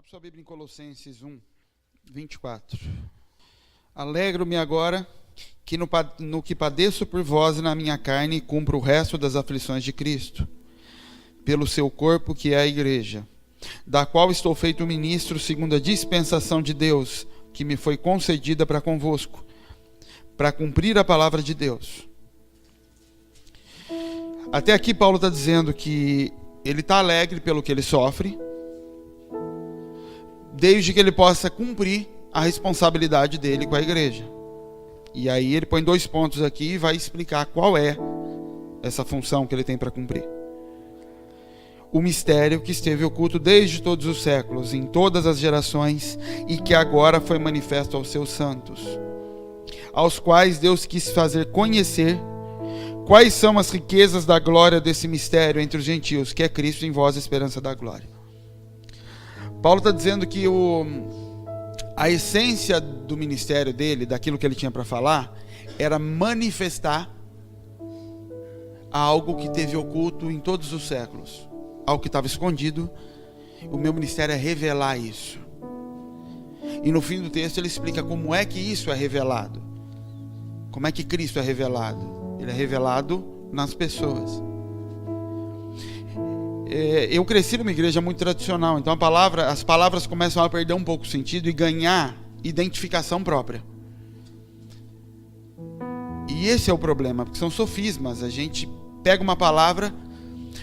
Abra sua Bíblia em Colossenses 1, 24. Alegro-me agora que no que padeço por vós e na minha carne cumpro o resto das aflições de Cristo, pelo seu corpo que é a igreja, da qual estou feito ministro segundo a dispensação de Deus, que me foi concedida para convosco, para cumprir a palavra de Deus. Até aqui Paulo está dizendo que ele está alegre pelo que ele sofre, desde que ele possa cumprir a responsabilidade dele com a igreja. E aí ele põe 2 pontos aqui e vai explicar qual é essa função que ele tem para cumprir. O mistério que esteve oculto desde todos os séculos, em todas as gerações, e que agora foi manifesto aos seus santos, aos quais Deus quis fazer conhecer quais são as riquezas da glória desse mistério entre os gentios, que é Cristo em vós, a esperança da glória. Paulo está dizendo que a essência do ministério dele, daquilo que ele tinha para falar, era manifestar algo que teve oculto em todos os séculos, algo que estava escondido. O meu ministério é revelar isso. E no fim do texto ele explica como é que isso é revelado. Como é que Cristo é revelado? Ele é revelado nas pessoas. Eu cresci numa igreja muito tradicional, então as palavras começam a perder um pouco o sentido e ganhar identificação própria. E esse é o problema, porque são sofismas. A gente pega uma palavra,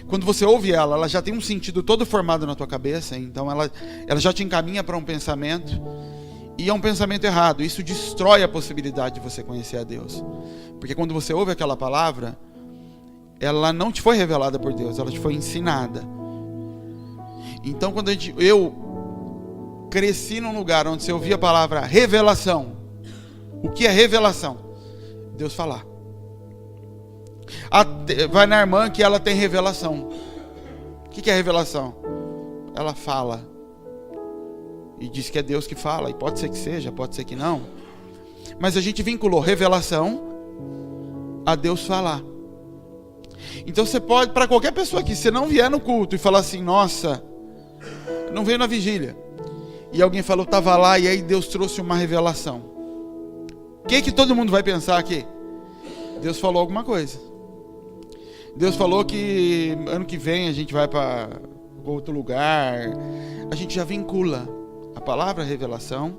quando você ouve ela já tem um sentido todo formado na tua cabeça, então ela já te encaminha para um pensamento, e é um pensamento errado. Isso destrói a possibilidade de você conhecer a Deus, porque quando você ouve aquela palavra, ela não te foi revelada por Deus, ela te foi ensinada. Então quando eu cresci num lugar onde você ouvia a palavra revelação. O que é revelação? Deus falar. Vai na irmã que ela tem revelação. O que é revelação? Ela fala e diz que é Deus que fala, e pode ser que seja, pode ser que não, mas a gente vinculou revelação a Deus falar. Então você pode, para qualquer pessoa aqui, se não vier no culto e falar assim: nossa, não veio na vigília, e alguém falou, estava lá, e aí Deus trouxe uma revelação, o que todo mundo vai pensar aqui? Deus falou alguma coisa. Deus falou que ano que vem a gente vai para outro lugar. A gente já vincula a palavra revelação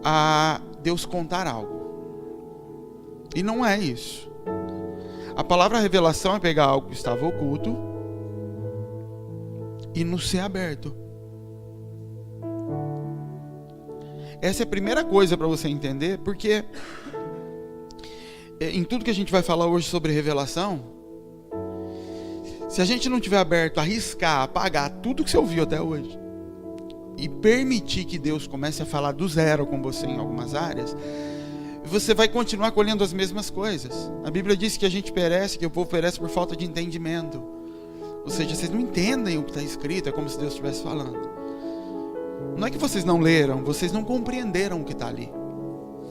a Deus contar algo, e não é isso. A palavra revelação é pegar algo que estava oculto e nos ser aberto. Essa é a primeira coisa para você entender, porque em tudo que a gente vai falar hoje sobre revelação, se a gente não tiver aberto a arriscar, apagar tudo que você ouviu até hoje e permitir que Deus comece a falar do zero com você em algumas áreas, você vai continuar colhendo as mesmas coisas. A Bíblia diz que a gente perece, que o povo perece por falta de entendimento. Ou seja, vocês não entendem o que está escrito, é como se Deus estivesse falando. Não é que vocês não leram, vocês não compreenderam o que está ali.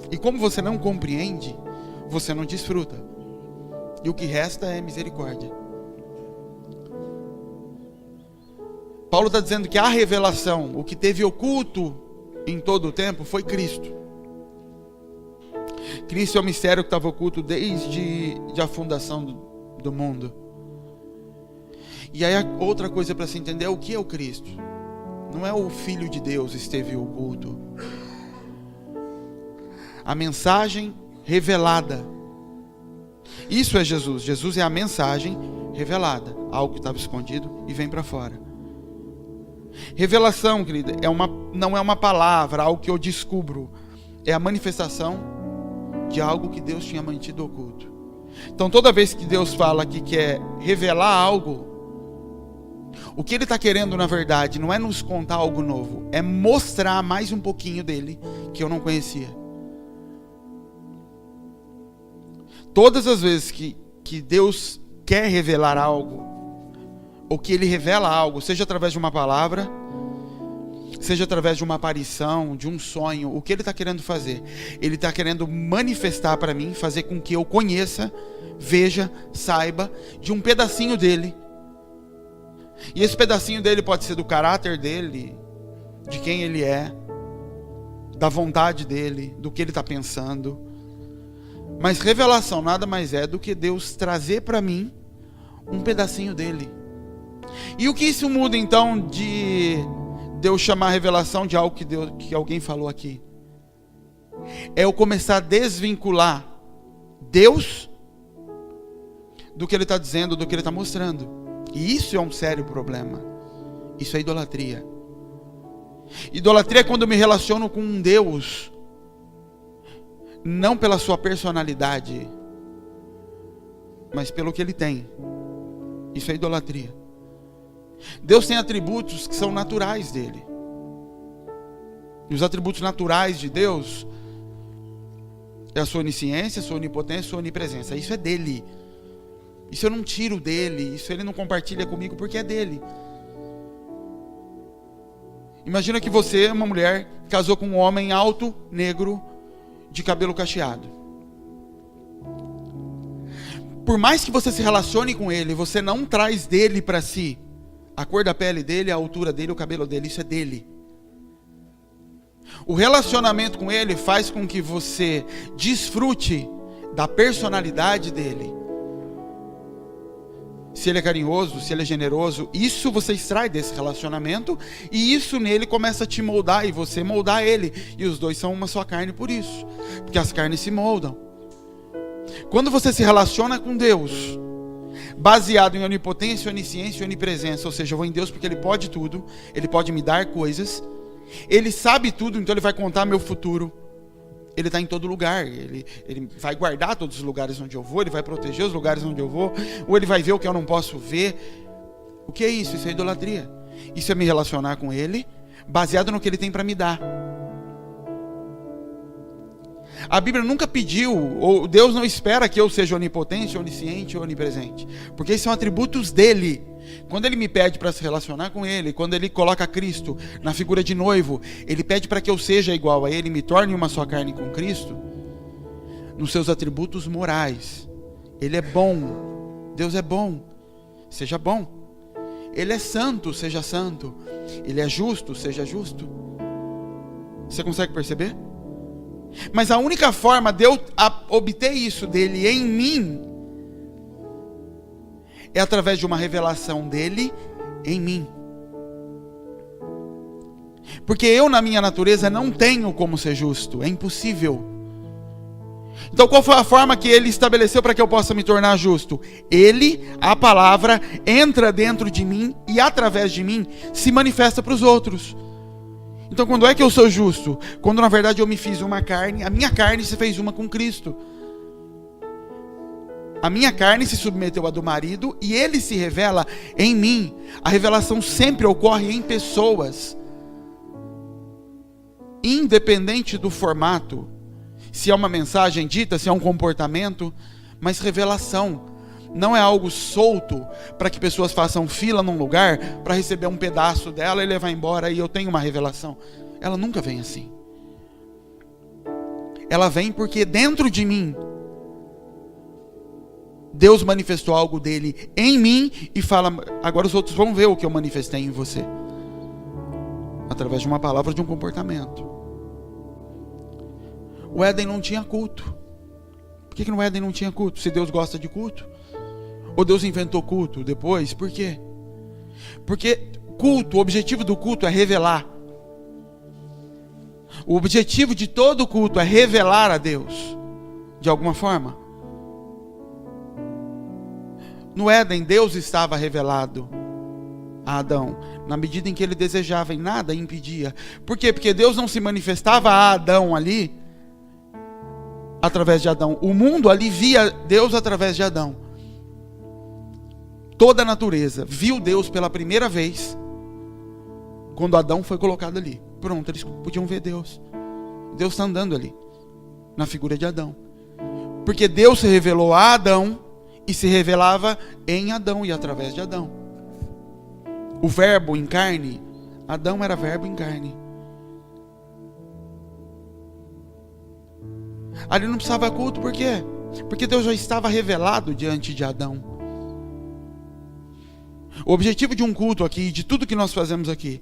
E como você não compreende, você não desfruta. E o que resta é misericórdia. Paulo está dizendo que a revelação, o que teve oculto em todo o tempo, foi Cristo. Cristo é o mistério que estava oculto desde a fundação do mundo. E aí a outra coisa para se entender é o que é o Cristo. Não é o Filho de Deus esteve oculto. A mensagem revelada. Isso é Jesus. Jesus é a mensagem revelada. Algo que estava escondido e vem para fora. Revelação, querida, não é uma palavra, algo que eu descubro. É a manifestação de algo que Deus tinha mantido oculto. Então toda vez que Deus fala que quer revelar algo, o que Ele está querendo na verdade não é nos contar algo novo, é mostrar mais um pouquinho dele que eu não conhecia. Todas as vezes que Deus quer revelar algo, ou que Ele revela algo, seja através de uma palavra, seja através de uma aparição, de um sonho, o que Ele está querendo fazer? Ele está querendo manifestar para mim, fazer com que eu conheça, veja, saiba de um pedacinho dele, E esse pedacinho dele pode ser do caráter dele, de quem ele é, da vontade dele, do que ele está pensando. Mas revelação nada mais é do que Deus trazer para mim um pedacinho dele. E o que isso muda então de Deus chamar a revelação de algo que alguém falou aqui? É eu começar a desvincular Deus do que ele está dizendo, do que ele está mostrando. E isso é um sério problema. Isso é idolatria. Idolatria é quando eu me relaciono com um Deus não pela sua personalidade, mas pelo que ele tem. Isso é idolatria. Deus tem atributos que são naturais dele. E os atributos naturais de Deus é a sua onisciência, a sua onipotência, a sua onipresença. Isso é dele. Isso eu não tiro dele. Isso ele não compartilha comigo porque é dele. Imagina que você, uma mulher, casou com um homem alto, negro, de cabelo cacheado. Por mais que você se relacione com ele, você não traz dele para si a cor da pele dele, a altura dele, o cabelo dele. Isso é dele. O relacionamento com ele faz com que você desfrute da personalidade dele. Se ele é carinhoso, se ele é generoso, isso você extrai desse relacionamento, e isso nele começa a te moldar, e você moldar ele, e os dois são uma só carne por isso, porque as carnes se moldam. Quando você se relaciona com Deus, baseado em onipotência, onisciência e onipresença, ou seja, eu vou em Deus porque ele pode tudo, ele pode me dar coisas, ele sabe tudo, então ele vai contar meu futuro. Ele está em todo lugar, ele vai guardar todos os lugares onde eu vou, ele vai proteger os lugares onde eu vou, ou ele vai ver o que eu não posso ver. O que é isso? Isso é idolatria. Isso é me relacionar com ele, baseado no que ele tem para me dar. A Bíblia nunca pediu, ou Deus não espera que eu seja onipotente, onisciente ou onipresente, porque esses são atributos dele. Quando ele me pede para se relacionar com ele, quando ele coloca Cristo na figura de noivo, ele pede para que eu seja igual a ele, me torne uma só carne com Cristo, nos seus atributos morais. Ele é bom, Deus é bom, seja bom. Ele é santo, seja santo. Ele é justo, seja justo. Você consegue perceber? Mas a única forma de eu obter isso dele em mim é através de uma revelação dele em mim. Porque eu, na minha natureza, não tenho como ser justo. É impossível. Então qual foi a forma que ele estabeleceu para que eu possa me tornar justo? Ele, a palavra, entra dentro de mim e através de mim se manifesta para os outros. Então quando é que eu sou justo? Quando na verdade eu me fiz uma carne, a minha carne se fez uma com Cristo. A minha carne se submeteu à do marido e ele se revela em mim. A revelação sempre ocorre em pessoas, independente do formato, se é uma mensagem dita, se é um comportamento, mas revelação não é algo solto para que pessoas façam fila num lugar para receber um pedaço dela e levar embora e eu tenho uma revelação. Ela nunca vem assim. Ela vem porque dentro de mim Deus manifestou algo dele em mim e fala, agora os outros vão ver o que eu manifestei em você. Através de uma palavra, de um comportamento. O Éden não tinha culto. Por que no Éden não tinha culto? Se Deus gosta de culto? Ou Deus inventou culto depois? Por quê? Porque culto, o objetivo do culto é revelar. O objetivo de todo culto é revelar a Deus, de alguma forma. No Éden, Deus estava revelado a Adão, na medida em que ele desejava, e nada impedia. Por quê? Porque Deus não se manifestava a Adão ali, através de Adão. O mundo ali via Deus através de Adão. Toda a natureza viu Deus pela primeira vez quando Adão foi colocado ali. Pronto, eles podiam ver Deus. Deus está andando ali, na figura de Adão. Porque Deus se revelou a Adão e se revelava em Adão e através de Adão. O verbo em carne, Adão era verbo em carne. Ali não precisava culto, por quê? Porque Deus já estava revelado diante de Adão. O objetivo de um culto aqui, de tudo que nós fazemos aqui,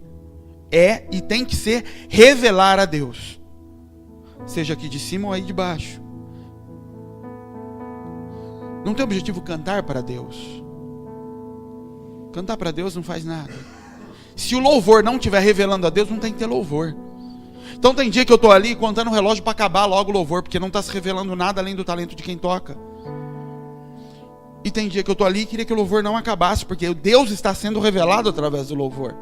é e tem que ser revelar a Deus. Seja aqui de cima ou aí de baixo. Não tem objetivo cantar para Deus. Cantar para Deus não faz nada. Se o louvor não estiver revelando a Deus, não tem que ter louvor. Então tem dia que eu estou ali contando o relógio para acabar logo o louvor, porque não está se revelando nada além do talento de quem toca. E tem dia que eu estou ali e queria que o louvor não acabasse, porque Deus está sendo revelado através do louvor.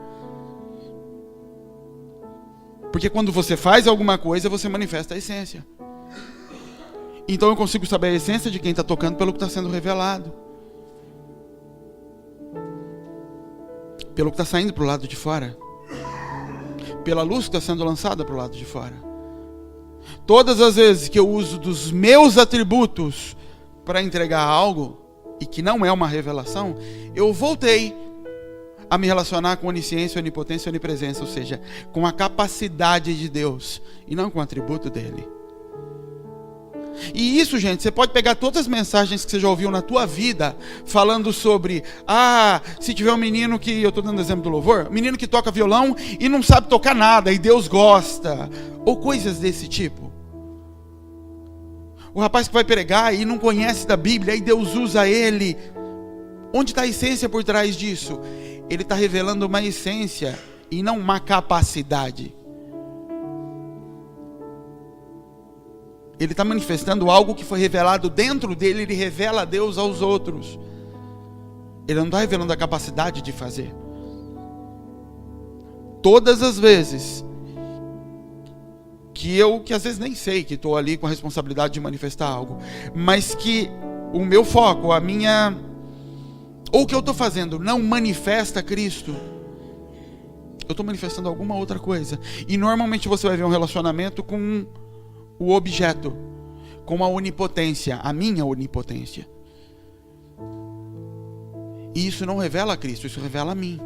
Porque quando você faz alguma coisa, você manifesta a essência. Então eu consigo saber a essência de quem está tocando pelo que está sendo revelado. Pelo que está saindo para o lado de fora. Pela luz que está sendo lançada para o lado de fora. Todas as vezes que eu uso dos meus atributos para entregar algo, e que não é uma revelação, eu voltei a me relacionar com onisciência, onipotência e onipresença, ou seja, com a capacidade de Deus, e não com o atributo dele. E isso, gente, você pode pegar todas as mensagens que você já ouviu na tua vida, falando sobre, se tiver um menino que, eu estou dando exemplo do louvor, menino que toca violão e não sabe tocar nada, e Deus gosta, ou coisas desse tipo. O rapaz que vai pregar e não conhece da Bíblia, e Deus usa ele. Onde está a essência por trás disso? Ele está revelando uma essência e não uma capacidade. Ele está manifestando algo que foi revelado dentro dele, ele revela a Deus aos outros. Ele não está revelando a capacidade de fazer. Todas as vezes que às vezes nem sei que estou ali com a responsabilidade de manifestar algo, mas que o meu foco, ou o que eu estou fazendo não manifesta Cristo, eu estou manifestando alguma outra coisa. E normalmente você vai ver um relacionamento com o objeto, com a onipotência, a minha onipotência. E isso não revela a Cristo, isso revela a mim.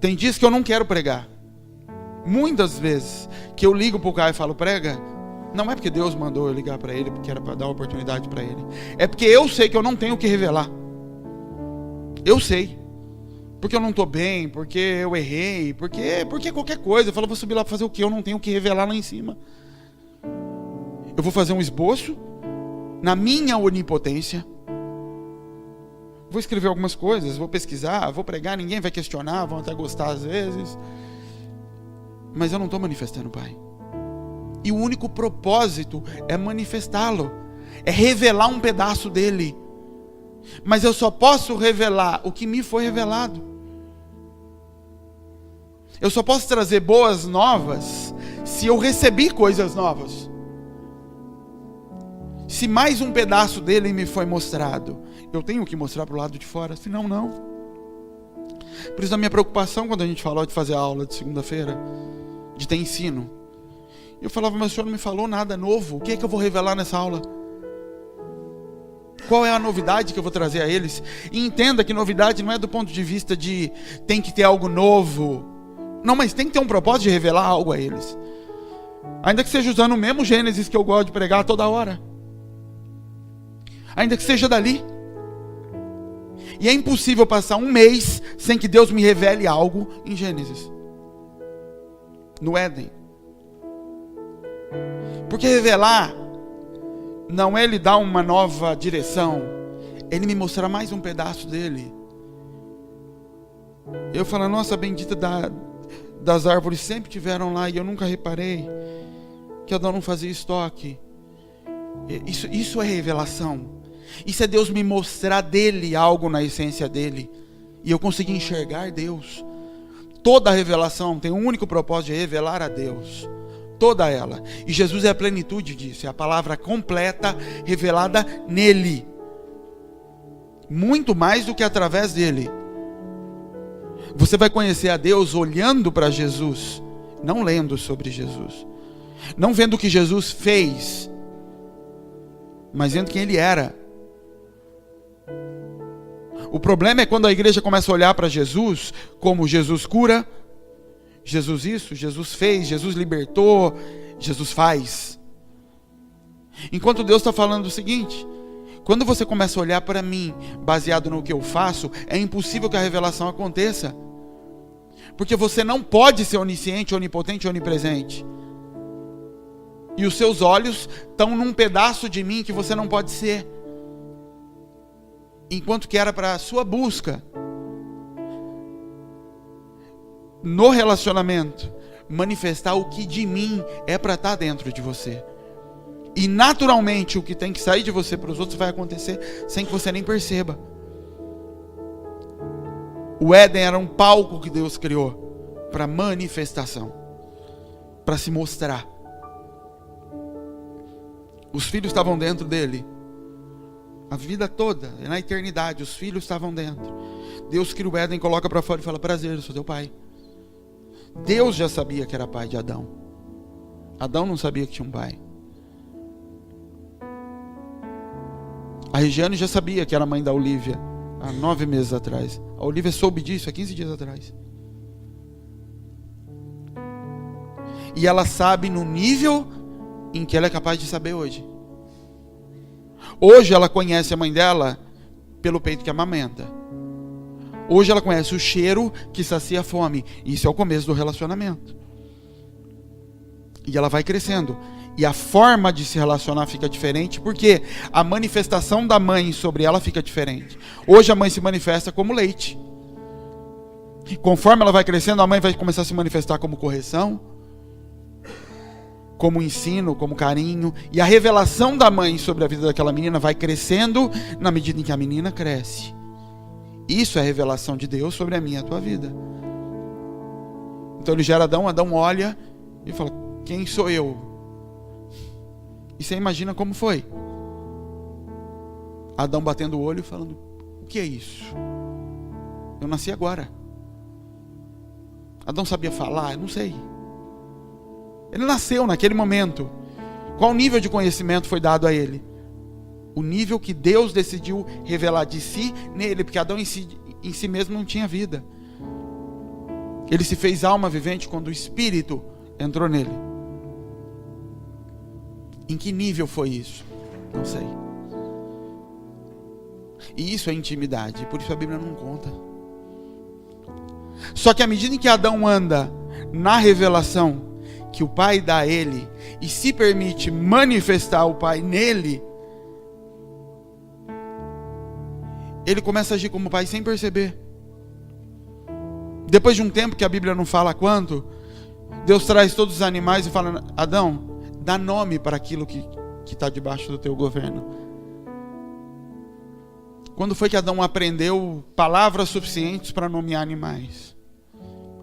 Tem dias que eu não quero pregar. Muitas vezes que eu ligo para o cara e falo, prega, não é porque Deus mandou eu ligar para ele, porque era para dar oportunidade para ele. É porque eu sei que eu não tenho o que revelar. Eu sei. Porque eu não estou bem, porque eu errei, porque qualquer coisa. Eu falo, vou subir lá para fazer o quê? Eu não tenho o que revelar lá em cima. Eu vou fazer um esboço na minha onipotência. Vou escrever algumas coisas, vou pesquisar, vou pregar, ninguém vai questionar, vão até gostar às vezes. Mas eu não estou manifestando o Pai. E o único propósito é manifestá-lo. É revelar um pedaço dele. Mas eu só posso revelar o que me foi revelado. Eu só posso trazer boas novas se eu recebi coisas novas. Se mais um pedaço dele me foi mostrado, eu tenho que mostrar para o lado de fora, senão não. Por isso a minha preocupação quando a gente falou de fazer a aula de segunda-feira, de ter ensino. Eu falava, mas o senhor não me falou nada novo, o que é que eu vou revelar nessa aula? Qual é a novidade que eu vou trazer a eles? E entenda que novidade não é do ponto de vista de tem que ter algo novo. Não, mas tem que ter um propósito de revelar algo a eles. Ainda que seja usando o mesmo Gênesis que eu gosto de pregar toda hora. Ainda que seja dali. E é impossível passar um mês sem que Deus me revele algo em Gênesis. No Éden. Porque revelar não é Ele dar uma nova direção, Ele me mostrar mais um pedaço dele. Eu falo, nossa, a bendita das árvores sempre tiveram lá e eu nunca reparei que Adão não fazia estoque. Isso é revelação. Isso é Deus me mostrar dele algo na essência dele e eu conseguir enxergar Deus. Toda a revelação tem um único propósito de revelar a Deus. Toda ela. E Jesus é a plenitude disso. É a palavra completa revelada nele. Muito mais do que através dele. Você vai conhecer a Deus olhando para Jesus. Não lendo sobre Jesus. Não vendo o que Jesus fez. Mas vendo quem ele era. O problema é quando a igreja começa a olhar para Jesus como Jesus cura, Jesus isso, Jesus fez, Jesus libertou, Jesus faz. Enquanto Deus está falando o seguinte, Quando você começa a olhar para mim, baseado no que eu faço, é impossível que a revelação aconteça. Porque você não pode ser onisciente, onipotente, onipresente. E os seus olhos estão num pedaço de mim que você não pode ser. Enquanto que era para a sua busca, no relacionamento, manifestar o que de mim é para estar dentro de você. E naturalmente o que tem que sair de você para os outros vai acontecer sem que você nem perceba. O Éden era um palco que Deus criou para manifestação, para se mostrar. Os filhos estavam dentro dele. A vida toda, na eternidade, os filhos estavam dentro. Deus cria o Éden, coloca para fora e fala: prazer, eu sou teu pai. Deus já sabia que era pai de Adão. Adão não sabia que tinha um pai. A Regiane já sabia que era mãe da Olivia há 9 meses atrás. A Olivia soube disso há 15 dias atrás. E ela sabe no nível em que ela é capaz de saber hoje. Hoje ela conhece a mãe dela pelo peito que amamenta. Hoje ela conhece o cheiro que sacia a fome. Isso é o começo do relacionamento. E ela vai crescendo. E a forma de se relacionar fica diferente, porque a manifestação da mãe sobre ela fica diferente. Hoje a mãe se manifesta como leite. Conforme ela vai crescendo, a mãe vai começar a se manifestar como correção, como ensino, como carinho. E a revelação da mãe sobre a vida daquela menina vai crescendo na medida em que a menina cresce. Isso é a revelação de Deus sobre a minha e a tua vida. Então ele gera Adão, Adão olha e fala: quem sou eu? E você imagina como foi. Adão batendo o olho e falando: o que é isso? Eu nasci agora. Adão sabia falar? Eu não sei. Ele nasceu naquele momento. Qual nível de conhecimento foi dado a ele? O nível que Deus decidiu revelar de si nele, porque Adão em si mesmo não tinha vida. Ele se fez alma vivente quando o Espírito entrou nele. Em que nível foi isso? Não sei. E isso é intimidade, por isso a Bíblia não conta. Só que à medida em que Adão anda na revelação que o Pai dá a ele, e se permite manifestar o Pai nele, ele começa a agir como pai sem perceber. Depois de um tempo, que a Bíblia não fala quanto, Deus traz todos os animais e fala: Adão, dá nome para aquilo que está debaixo do teu governo. Quando foi que Adão aprendeu palavras suficientes para nomear animais?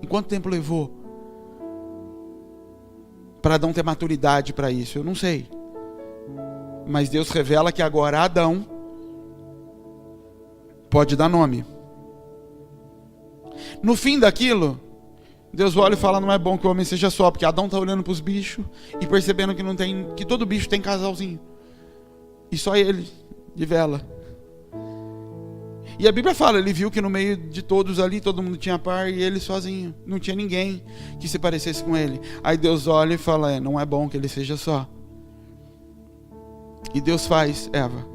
Em quanto tempo levou para Adão ter maturidade para isso? Eu não sei. Mas Deus revela que agora Adão pode dar nome. No fim daquilo, Deus olha e fala: não é bom que o homem seja só, porque Adão está olhando para os bichos e percebendo que não tem, que todo bicho tem casalzinho. E só ele, de vela. E a Bíblia fala, ele viu que no meio de todos ali, todo mundo tinha par e ele sozinho. Não tinha ninguém que se parecesse com ele. Aí Deus olha e fala: não é bom que ele seja só. E Deus faz Eva.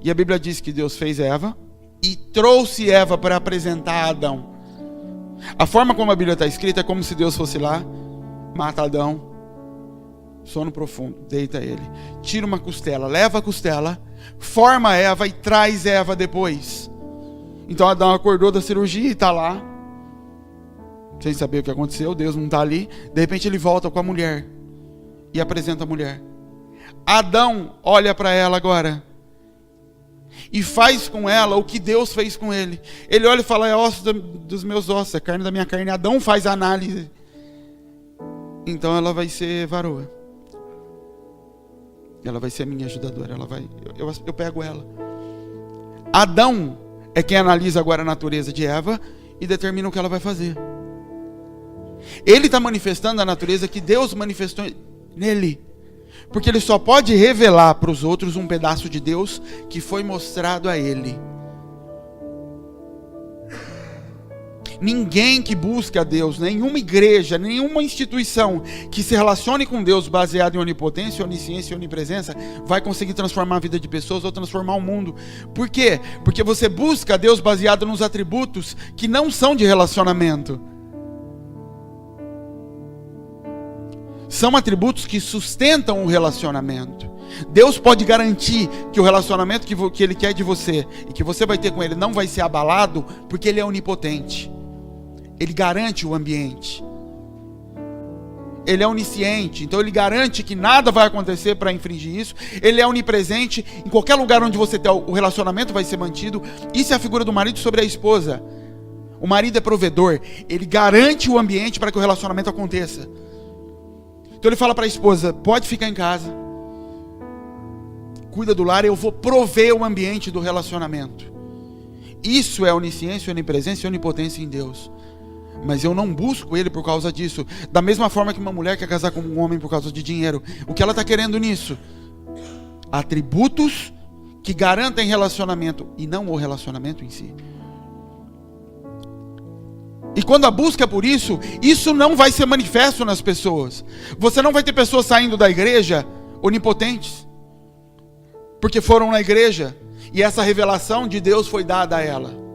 E a Bíblia diz que Deus fez Eva e trouxe Eva para apresentar a Adão. A forma como a Bíblia está escrita é como se Deus fosse lá, mata Adão, sono profundo, deita ele, tira uma costela, leva a costela, forma Eva e traz Eva depois. Então Adão acordou da cirurgia e está lá, sem saber o que aconteceu, Deus não está ali. De repente ele volta com a mulher e apresenta a mulher. Adão olha para ela agora e faz com ela o que Deus fez com ele. Ele olha e fala: é osso dos meus ossos, é carne da minha carne. Adão faz a análise. Então ela vai ser varoa. Ela vai ser a minha ajudadora. Eu pego ela. Adão é quem analisa agora a natureza de Eva e determina o que ela vai fazer. Ele está manifestando a natureza que Deus manifestou nele. Porque ele só pode revelar para os outros um pedaço de Deus que foi mostrado a ele. Ninguém que busca a Deus, nenhuma igreja, nenhuma instituição que se relacione com Deus baseada em onipotência, onisciência e onipresença vai conseguir transformar a vida de pessoas ou transformar o mundo. Por quê? Porque você busca a Deus baseado nos atributos que não são de relacionamento. São atributos que sustentam o relacionamento. Deus pode garantir que o relacionamento que Ele quer de você e que você vai ter com Ele não vai ser abalado, porque Ele é onipotente. Ele garante o ambiente. Ele é onisciente, então Ele garante que nada vai acontecer para infringir isso. Ele é onipresente, em qualquer lugar onde você está, o relacionamento vai ser mantido. Isso é a figura do marido sobre a esposa. O marido é provedor, ele garante o ambiente para que o relacionamento aconteça. Então ele fala para a esposa: pode ficar em casa, cuida do lar, eu vou prover o ambiente do relacionamento. Isso é onisciência, onipresença e onipotência em Deus. Mas eu não busco Ele por causa disso. Da mesma forma que uma mulher quer casar com um homem por causa de dinheiro. O que ela está querendo nisso? Atributos que garantem relacionamento e não o relacionamento em si. E quando a busca é por isso, isso não vai ser manifesto nas pessoas. Você não vai ter pessoas saindo da igreja onipotentes, porque foram na igreja e essa revelação de Deus foi dada a ela.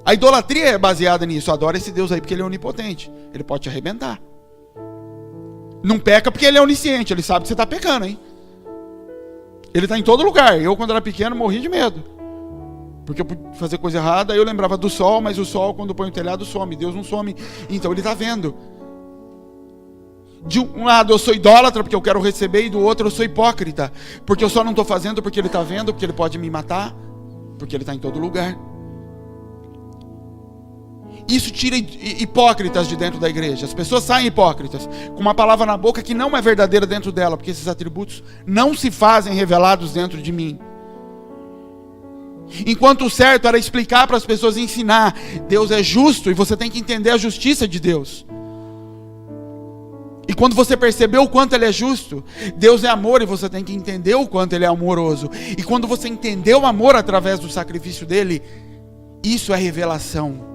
A idolatria é baseada nisso. Adora esse Deus aí porque ele é onipotente. Ele pode te arrebentar. Não peca porque ele é onisciente. Ele sabe que você está pecando, hein? Ele está em todo lugar. Eu, quando era pequeno, morri de medo. Porque eu podia fazer coisa errada. Aí eu lembrava do sol, mas o sol, quando põe o telhado, some. Deus não some. Então ele está vendo. De um lado eu sou idólatra porque eu quero receber, e do outro eu sou hipócrita. Porque eu só não estou fazendo porque ele está vendo, porque ele pode me matar, porque ele está em todo lugar. Isso tira hipócritas de dentro da igreja. As pessoas saem hipócritas, com uma palavra na boca que não é verdadeira dentro dela, porque esses atributos não se fazem revelados dentro de mim. Enquanto o certo era explicar para as pessoas e ensinar: Deus é justo e você tem que entender a justiça de Deus. E quando você percebeu o quanto Ele é justo, Deus é amor e você tem que entender o quanto Ele é amoroso. E quando você entendeu o amor através do sacrifício dEle, isso é revelação.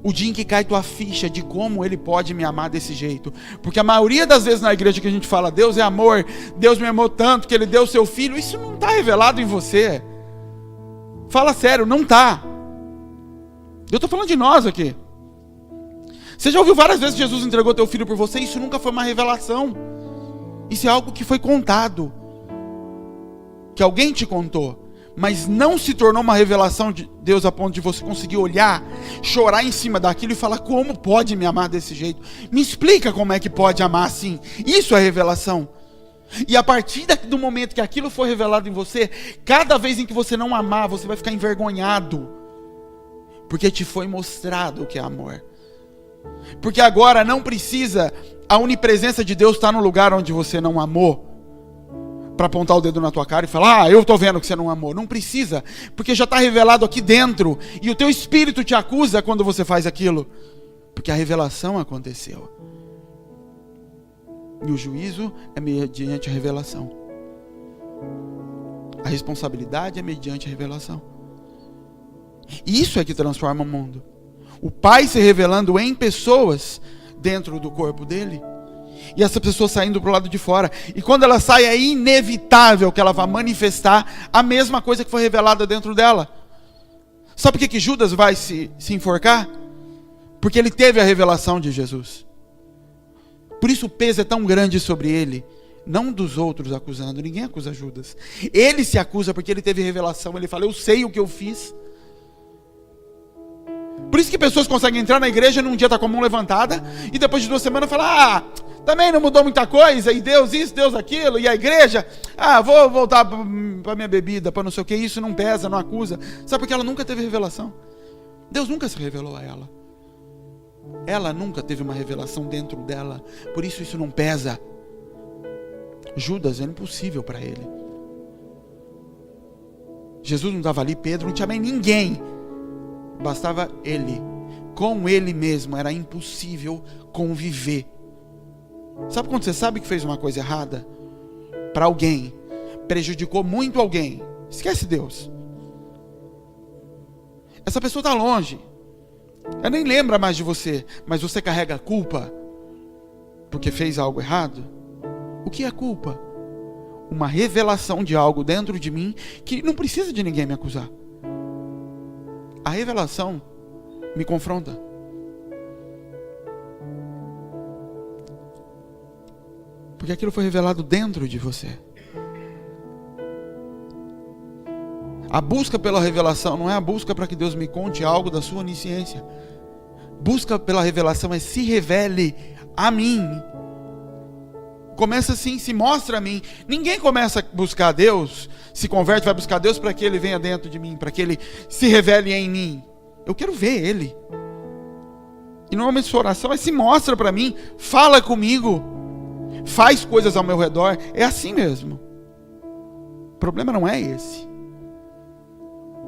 O dia em que cai tua ficha de como Ele pode me amar desse jeito. Porque a maioria das vezes na igreja que a gente fala: Deus é amor, Deus me amou tanto que Ele deu o seu filho, isso não está revelado em você. Fala sério, não está. Eu estou falando de nós aqui. Você já ouviu várias vezes que Jesus entregou teu filho por você? Isso nunca foi uma revelação. Isso é algo que foi contado, que alguém te contou, mas não se tornou uma revelação de Deus a ponto de você conseguir olhar, chorar em cima daquilo e falar: como pode me amar desse jeito? Me explica como é que pode amar assim. Isso é revelação. E a partir do momento que aquilo for revelado em você, cada vez em que você não amar, você vai ficar envergonhado, porque te foi mostrado o que é amor. Porque agora não precisa a onipresença de Deus estar no lugar onde você não amou, para apontar o dedo na tua cara e falar: eu estou vendo que você não amou. Não precisa, porque já está revelado aqui dentro. E o teu espírito te acusa quando você faz aquilo, porque a revelação aconteceu. E o juízo é mediante a revelação. A responsabilidade é mediante a revelação. E isso é que transforma o mundo. O Pai se revelando em pessoas dentro do corpo dele, e essa pessoa saindo para o lado de fora. E quando ela sai, é inevitável que ela vá manifestar a mesma coisa que foi revelada dentro dela. Sabe por que Judas vai se enforcar? Porque ele teve a revelação de Jesus. Por isso o peso é tão grande sobre ele. Não dos outros acusando. Ninguém acusa Judas. Ele se acusa porque ele teve revelação. Ele fala: eu sei o que eu fiz. Por isso que pessoas conseguem entrar na igreja num dia tá com a mão levantada, e depois de 2 semanas fala: também não mudou muita coisa, e Deus isso, Deus aquilo, e a igreja, vou voltar para minha bebida, para não sei o que. Isso não pesa, não acusa. Sabe por que ela nunca teve revelação? Deus nunca se revelou a ela. Ela nunca teve uma revelação dentro dela. Por isso isso não pesa. Judas era impossível para ele. Jesus não estava ali, Pedro não tinha mais ninguém. Bastava ele. Com ele mesmo era impossível conviver. Sabe quando você sabe que fez uma coisa errada? Para alguém. Prejudicou muito alguém. Esquece Deus. Essa pessoa está longe. Ela nem lembra mais de você, mas você carrega a culpa porque fez algo errado. O que é culpa? Uma revelação de algo dentro de mim que não precisa de ninguém me acusar. A revelação me confronta. Porque aquilo foi revelado dentro de você. A busca pela revelação não é a busca para que Deus me conte algo da sua onisciência. Busca pela revelação é se revele a mim. Começa assim, se mostra a mim. Ninguém começa a buscar Deus, se converte, vai buscar Deus para que Ele venha dentro de mim, para que Ele se revele em mim. Eu quero ver Ele. E normalmente sua oração é se mostra para mim, fala comigo, faz coisas ao meu redor. É assim mesmo. O problema não é esse.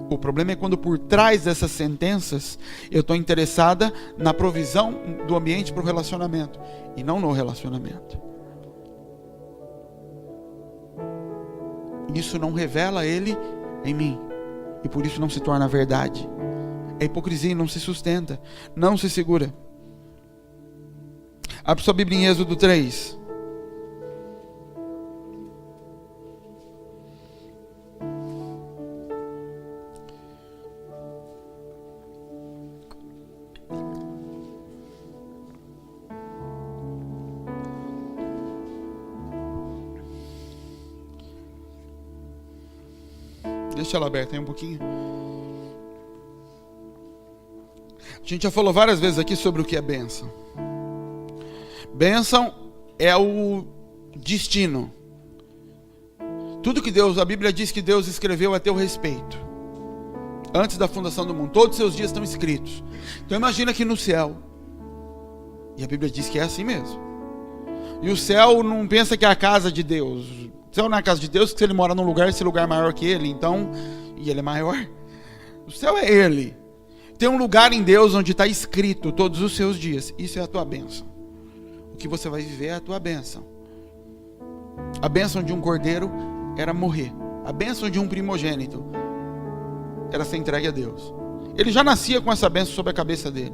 O problema é quando por trás dessas sentenças eu estou interessada na provisão do ambiente para o relacionamento e não no relacionamento. Isso não revela Ele em mim e por isso não se torna verdade. É hipocrisia e não se sustenta, não se segura. Abre sua Bíblia em Êxodo 3. Deixa ela aberta aí um pouquinho. A gente já falou várias vezes aqui sobre o que é bênção. Bênção é o destino. Tudo que Deus, a Bíblia diz que Deus escreveu a teu respeito. Antes da fundação do mundo. Todos os seus dias estão escritos. Então imagina que no céu. E a Bíblia diz que é assim mesmo. E o céu não pensa que é a casa de Deus. O céu não é a casa de Deus, que se ele mora num lugar, esse lugar é maior que ele, então, e ele é maior. O céu é ele. Tem um lugar em Deus onde está escrito todos os seus dias. Isso é a tua bênção. O que você vai viver é a tua bênção. A bênção de um cordeiro era morrer. A bênção de um primogênito era ser entregue a Deus. Ele já nascia com essa bênção sobre a cabeça dele.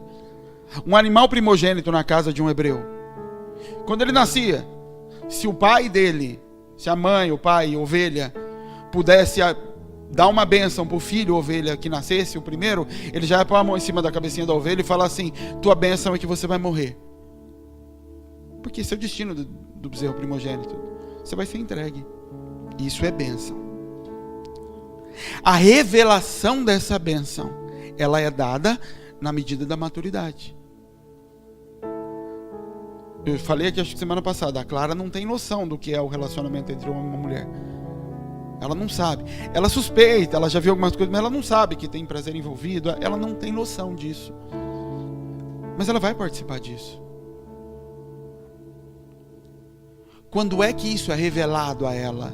Um animal primogênito na casa de um hebreu. Quando ele nascia, se o pai dele, se a mãe, o pai, a ovelha, pudesse dar uma bênção para o filho, ovelha, que nascesse, o primeiro, ele já ia pôr a mão em cima da cabecinha da ovelha e falar assim: tua bênção é que você vai morrer. Porque esse é o destino do bezerro primogênito. Você vai ser entregue. Isso é bênção. A revelação dessa bênção, ela é dada na medida da maturidade. Eu falei aqui, acho que semana passada, a Clara não tem noção do que é o relacionamento entre um homem e uma mulher. Ela não sabe. Ela suspeita, ela já viu algumas coisas, mas ela não sabe que tem prazer envolvido. Ela não tem noção disso. Mas ela vai participar disso. Quando é que isso é revelado a ela?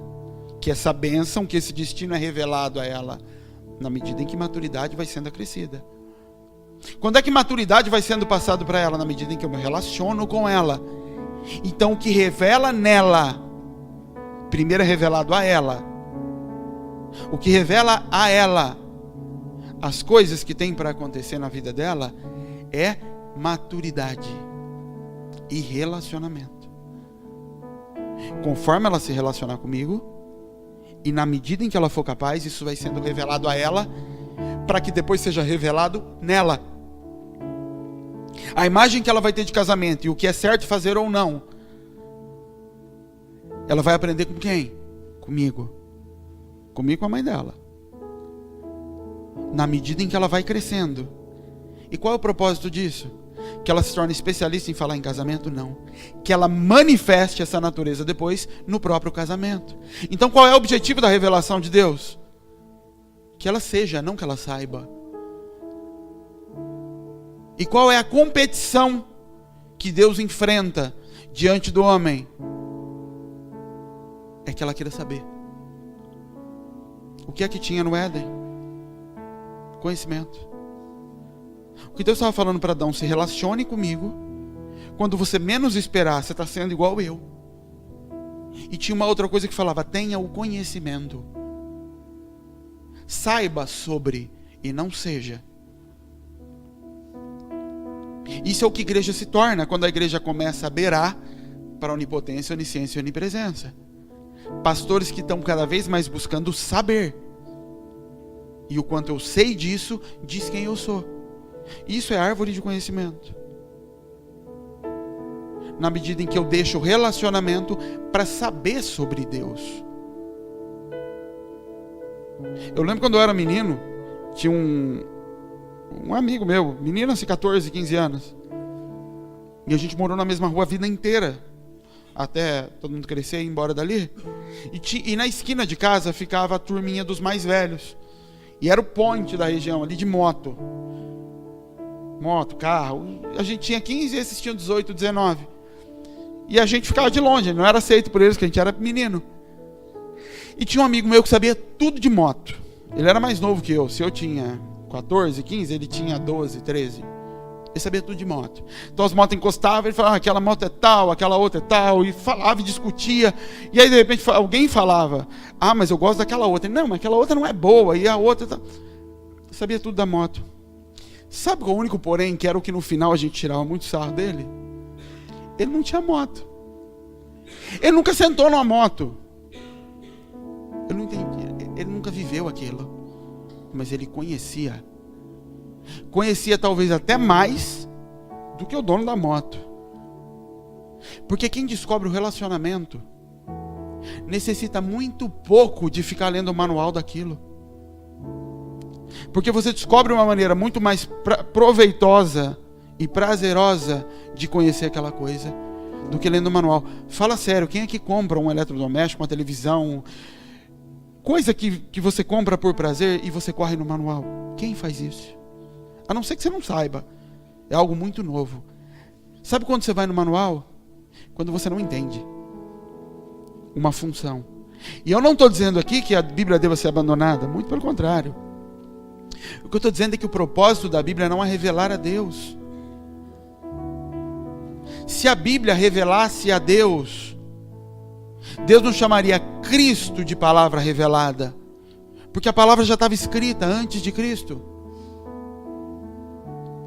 Que essa bênção, que esse destino é revelado a ela? Na medida em que maturidade vai sendo acrescida. Quando é que maturidade vai sendo passado para ela? Na medida em que eu me relaciono com ela. Então o que revela nela, primeiro é revelado a ela. O que revela a ela as coisas que tem para acontecer na vida dela é maturidade e relacionamento. Conforme ela se relacionar comigo, e na medida em que ela for capaz, isso vai sendo revelado a ela, para que depois seja revelado nela. A imagem que ela vai ter de casamento e o que é certo fazer ou não, ela vai aprender com quem? Comigo. Comigo e com a mãe dela. Na medida em que ela vai crescendo. E qual é o propósito disso? Que ela se torne especialista em falar em casamento? Não. Que ela manifeste essa natureza depois no próprio casamento. Então qual é o objetivo da revelação de Deus? Que ela seja, não que ela saiba. E qual é a competição que Deus enfrenta diante do homem? É que ela queira saber. O que é que tinha no Éden? Conhecimento. O que Deus estava falando para Adão: se relacione comigo. Quando você menos esperar, você está sendo igual eu. E tinha uma outra coisa que falava: tenha o conhecimento. Saiba sobre e não seja. Isso é o que a igreja se torna, quando a igreja começa a beirar para a onipotência, onisciência e onipresença. Pastores que estão cada vez mais buscando saber. E o quanto eu sei disso, diz quem eu sou. Isso é árvore de conhecimento. Na medida em que eu deixo o relacionamento para saber sobre Deus. Eu lembro quando eu era menino, tinha um amigo meu, menino assim, 14, 15 anos. E a gente morou na mesma rua a vida inteira. Até todo mundo crescer e ir embora dali. E na esquina de casa ficava a turminha dos mais velhos. E era o point da região ali de moto. Moto, carro. A gente tinha 15 e esses tinham 18, 19. E a gente ficava de longe, não era aceito por eles, porque a gente era menino. E tinha um amigo meu que sabia tudo de moto. Ele era mais novo que eu. Se eu tinha 14, 15, ele tinha 12, 13. Ele sabia tudo de moto. Então as motos encostavam, ele falava, aquela moto é tal, aquela outra é tal, e falava e discutia. E aí de repente alguém falava, mas eu gosto daquela outra. Não, mas aquela outra não é boa, e a outra... Tá... Eu sabia tudo da moto. Sabe qual é o único porém, que era o que no final a gente tirava muito sarro dele? Ele não tinha moto. Ele nunca sentou numa moto. Eu não entendi. Ele nunca viveu aquilo. Mas ele conhecia. Conhecia talvez até mais do que o dono da moto. Porque quem descobre o relacionamento necessita muito pouco de ficar lendo o manual daquilo. Porque você descobre uma maneira muito mais proveitosa e prazerosa de conhecer aquela coisa do que lendo o manual. Fala sério, quem é que compra um eletrodoméstico, uma televisão, coisa que você compra por prazer e você corre no manual? Quem faz isso? A não ser que você não saiba. É algo muito novo. Sabe quando você vai no manual? Quando você não entende uma função. E eu não estou dizendo aqui que a Bíblia deva ser abandonada. Muito pelo contrário. O que eu estou dizendo é que o propósito da Bíblia não é revelar a Deus. Se a Bíblia revelasse a Deus, Deus não chamaria Cristo de palavra revelada. Porque a palavra já estava escrita antes de Cristo.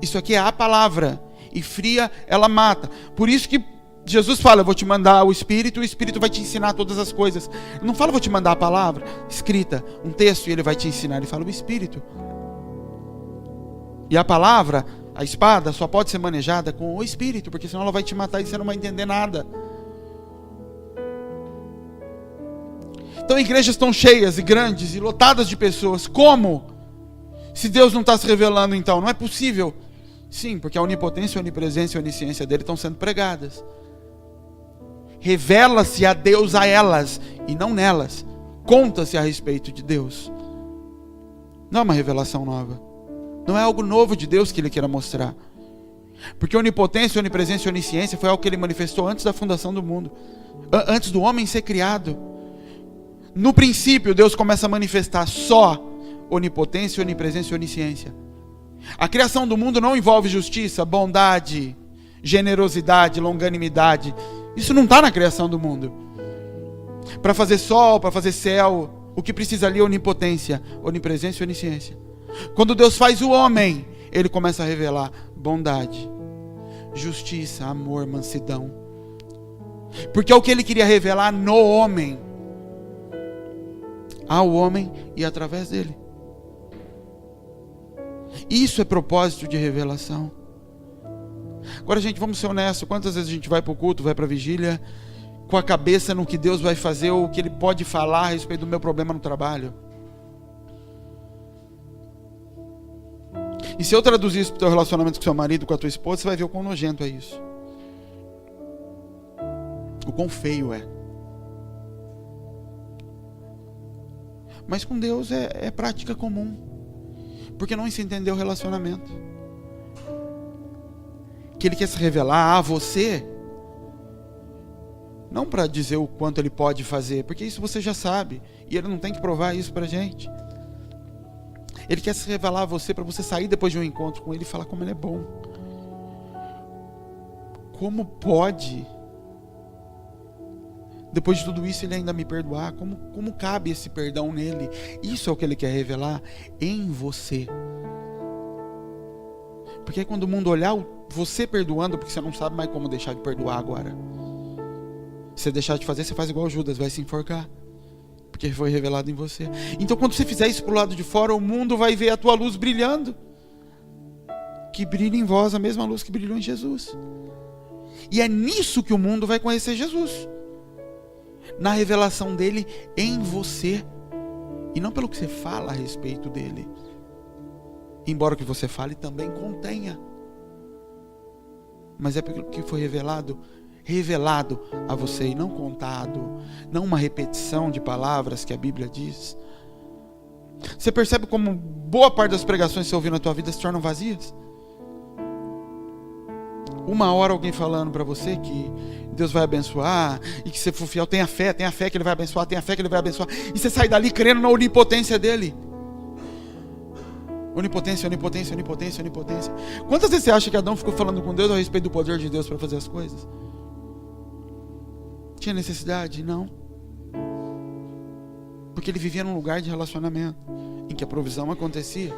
Isso aqui é a palavra. E fria, ela mata. Por isso que Jesus fala, eu vou te mandar o Espírito vai te ensinar todas as coisas. Ele não fala, vou te mandar a palavra escrita, um texto, e ele vai te ensinar. Ele fala o Espírito. E a palavra, a espada, só pode ser manejada com o Espírito, porque senão ela vai te matar e você não vai entender nada. Então igrejas estão cheias e grandes e lotadas de pessoas. Como? Se Deus não está se revelando então? Não é possível. Sim, porque a onipotência, a onipresença e a onisciência dele estão sendo pregadas. Revela-se a Deus a elas e não nelas. Conta-se a respeito de Deus. Não é uma revelação nova. Não é algo novo de Deus que ele queira mostrar. Porque a onipotência, a onipresença e a onisciência foi algo que ele manifestou antes da fundação do mundo. Antes do homem ser criado. No princípio, Deus começa a manifestar só onipotência, onipresença e onisciência. A criação do mundo não envolve justiça, bondade, generosidade, longanimidade. Isso não está na criação do mundo. Para fazer sol, para fazer céu, o que precisa ali é onipotência, onipresença e onisciência. Quando Deus faz o homem, ele começa a revelar bondade, justiça, amor, mansidão. Porque é o que ele queria revelar no homem, ao homem e através dele. Isso é propósito de revelação. Agora, gente, vamos ser honestos. Quantas vezes a gente vai para o culto, vai para a vigília, com a cabeça no que Deus vai fazer ou o que Ele pode falar a respeito do meu problema no trabalho? E se eu traduzir isso para o teu relacionamento com seu marido, com a tua esposa, você vai ver o quão nojento é isso. O quão feio é. Mas com Deus é prática comum. Porque não se entendeu o relacionamento. Que Ele quer se revelar a você, não para dizer o quanto Ele pode fazer, porque isso você já sabe, e Ele não tem que provar isso para a gente. Ele quer se revelar a você para você sair depois de um encontro com Ele e falar como Ele é bom. Como pode, depois de tudo isso, Ele ainda me perdoar? Como cabe esse perdão nele? Isso é o que Ele quer revelar em você. Porque quando o mundo olhar o você perdoando, porque você não sabe mais como deixar de perdoar agora. Se você deixar de fazer, você faz igual Judas, vai se enforcar. Porque foi revelado em você. Então quando você fizer isso pro lado de fora, o mundo vai ver a tua luz brilhando. Que brilha em vós a mesma luz que brilhou em Jesus. E é nisso que o mundo vai conhecer Jesus. Na revelação dele em você. E não pelo que você fala a respeito dele. Embora o que você fale também contenha. Mas é pelo que foi revelado a você e não contado. Não uma repetição de palavras que a Bíblia diz. Você percebe como boa parte das pregações que você ouviu na tua vida se tornam vazias? Uma hora alguém falando para você que Deus vai abençoar e que se for fiel, tenha fé que Ele vai abençoar, tenha fé que Ele vai abençoar. E você sai dali crendo na onipotência dEle. Onipotência. Quantas vezes você acha que Adão ficou falando com Deus a respeito do poder de Deus para fazer as coisas? Tinha necessidade? Não. Porque ele vivia num lugar de relacionamento em que a provisão acontecia.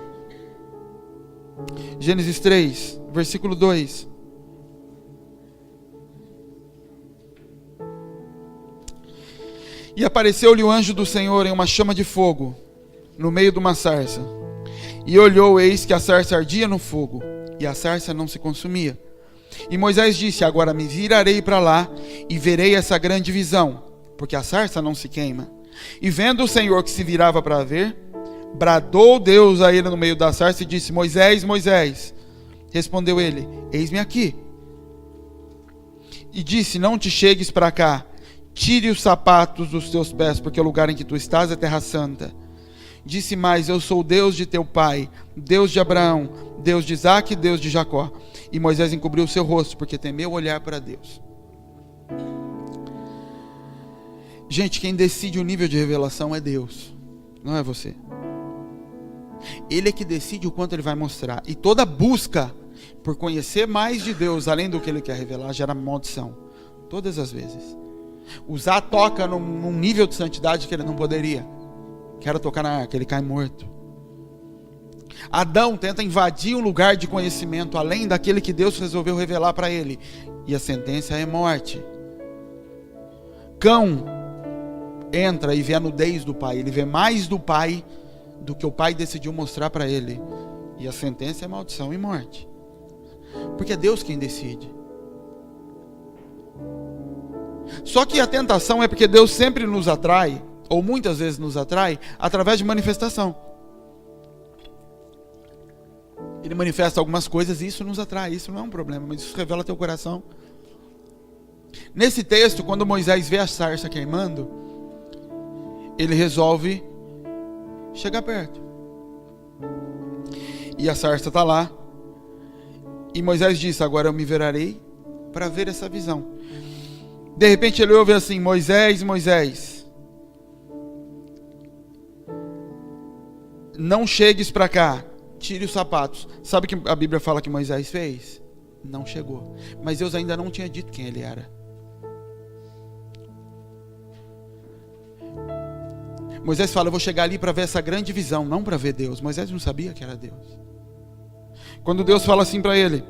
Gênesis 3, versículo 2. E apareceu-lhe o anjo do Senhor em uma chama de fogo, no meio de uma sarça. E olhou, eis que a sarça ardia no fogo, e a sarça não se consumia. E Moisés disse: agora me virarei para lá, e verei essa grande visão, porque a sarça não se queima. E vendo o Senhor que se virava para ver, bradou Deus a ele no meio da sarça e disse: Moisés, Moisés. Respondeu ele: eis-me aqui. E disse: não te chegues para cá, tire os sapatos dos teus pés, porque o lugar em que tu estás é terra santa. Disse mais: eu sou o Deus de teu pai, Deus de Abraão, Deus de Isaque e Deus de Jacó. E Moisés encobriu o seu rosto, porque temeu olhar para Deus. Gente, quem decide o nível de revelação é Deus, não é você. Ele é que decide o quanto Ele vai mostrar. E toda busca por conhecer mais de Deus, além do que Ele quer revelar, gera maldição. Todas as vezes. Usar toca num nível de santidade que ele não poderia. Quero tocar na arca, ele cai morto. Adão tenta invadir um lugar de conhecimento além daquele que Deus resolveu revelar para ele. E a sentença é morte. Cão entra e vê a nudez do pai. Ele vê mais do pai do que o pai decidiu mostrar para ele. E a sentença é maldição e morte. Porque é Deus quem decide. Só que a tentação é porque Deus sempre nos atrai, ou muitas vezes nos atrai, através de manifestação. Ele manifesta algumas coisas e isso nos atrai. Isso não é um problema, mas isso revela teu coração. Nesse texto, quando Moisés vê a sarça queimando, ele resolve chegar perto. E a sarça está lá. E Moisés disse: agora eu me virarei para ver essa visão. De repente ele ouve assim: Moisés, Moisés, não chegues para cá, tire os sapatos. Sabe o que a Bíblia fala que Moisés fez? Não chegou. Mas Deus ainda não tinha dito quem ele era. Moisés fala: eu vou chegar ali para ver essa grande visão, não para ver Deus. Moisés não sabia que era Deus. Quando Deus fala assim para ele,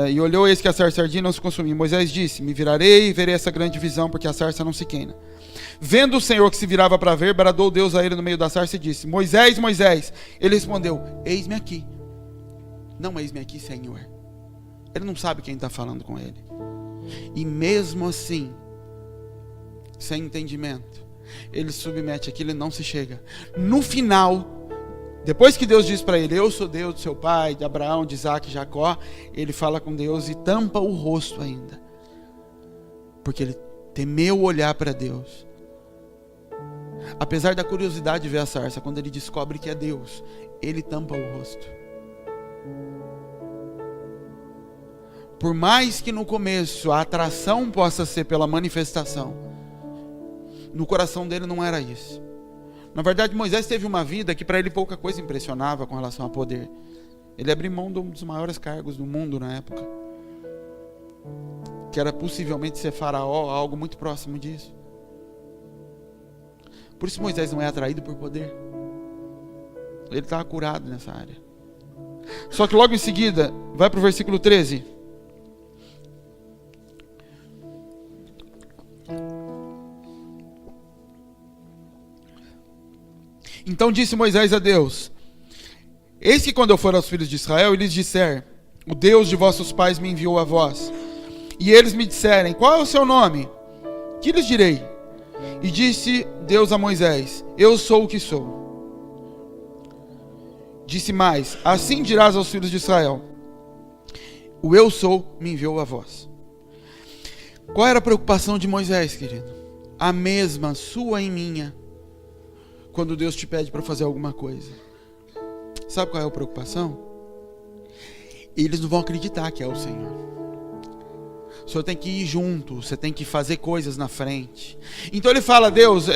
e olhou, eis que a sarça ardia e não se consumia. Moisés disse: me virarei e verei essa grande visão, porque a sarça não se queima. Vendo o Senhor que se virava para ver, bradou Deus a ele no meio da sarça e disse: Moisés, Moisés. Ele respondeu: eis-me aqui. Não, eis-me aqui, Senhor. Ele não sabe quem está falando com ele. E mesmo assim, sem entendimento, ele submete aquilo e não se chega. No final, depois que Deus diz para ele: eu sou Deus do seu pai, de Abraão, de Isaque e Jacó, ele fala com Deus e tampa o rosto ainda, porque ele temeu olhar para Deus. Apesar da curiosidade de ver a sarça, quando ele descobre que é Deus, ele tampa o rosto. Por mais que no começo a atração possa ser pela manifestação, no coração dele não era isso. Na verdade, Moisés teve uma vida que para ele pouca coisa impressionava com relação a poder. Ele abriu mão de um dos maiores cargos do mundo na época, que era possivelmente ser faraó, algo muito próximo disso. Por isso Moisés não é atraído por poder. Ele estava curado nessa área. Só que logo em seguida, vai para o versículo 13. Então disse Moisés a Deus: eis que quando eu for aos filhos de Israel e lhes disser: o Deus de vossos pais me enviou a vós, e eles me disserem: qual é o seu nome? Que lhes direi? E disse Deus a Moisés: eu sou o que sou. Disse mais: assim dirás aos filhos de Israel: o eu sou me enviou a vós. Qual era a preocupação de Moisés, querido? A mesma sua e minha, quando Deus te pede para fazer alguma coisa. Sabe qual é a preocupação? Eles não vão acreditar que é o Senhor. O Senhor tem que ir junto, você tem que fazer coisas na frente. Então ele fala: Deus,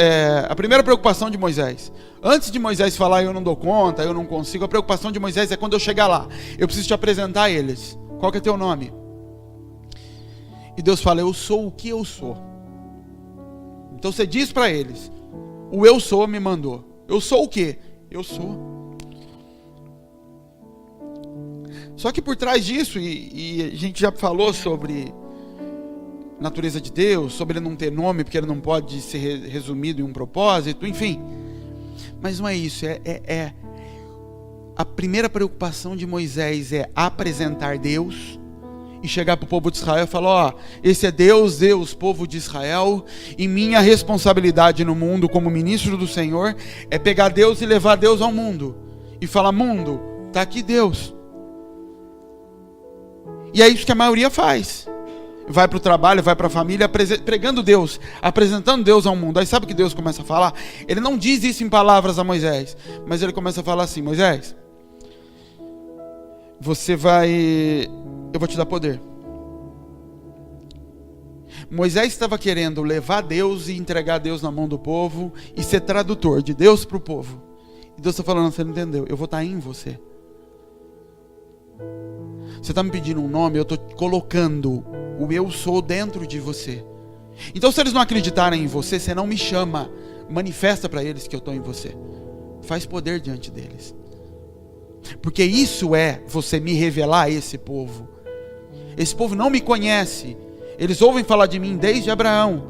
a primeira preocupação de Moisés, antes de Moisés falar eu não dou conta, eu não consigo, a preocupação de Moisés é quando eu chegar lá, eu preciso te apresentar a eles. Qual que é teu nome? E Deus fala: eu sou o que eu sou. Então você diz para eles: o eu sou me mandou. Eu sou o quê? Eu sou. Só que por trás disso, e a gente já falou sobre natureza de Deus, sobre ele não ter nome, porque ele não pode ser resumido em um propósito, enfim. Mas não é isso, a primeira preocupação de Moisés é apresentar Deus e chegar para o povo de Israel e falar: ó, esse é Deus, povo de Israel, e minha responsabilidade no mundo como ministro do Senhor é pegar Deus e levar Deus ao mundo e falar: mundo, está aqui Deus. E é isso que a maioria faz. Vai para o trabalho, vai para a família, pregando Deus, apresentando Deus ao mundo. Aí sabe o que Deus começa a falar? Ele não diz isso em palavras a Moisés, mas ele começa a falar assim: Moisés, eu vou te dar poder. Moisés estava querendo levar Deus e entregar Deus na mão do povo e ser tradutor de Deus para o povo. E Deus está falando: você não entendeu, eu vou estar em você. Você está me pedindo um nome, eu estou colocando o eu sou dentro de você. Então se eles não acreditarem em você, você não me chama, manifesta para eles que eu estou em você. Faz poder diante deles. Porque isso é você me revelar a esse povo. Esse povo não me conhece. Eles ouvem falar de mim desde Abraão.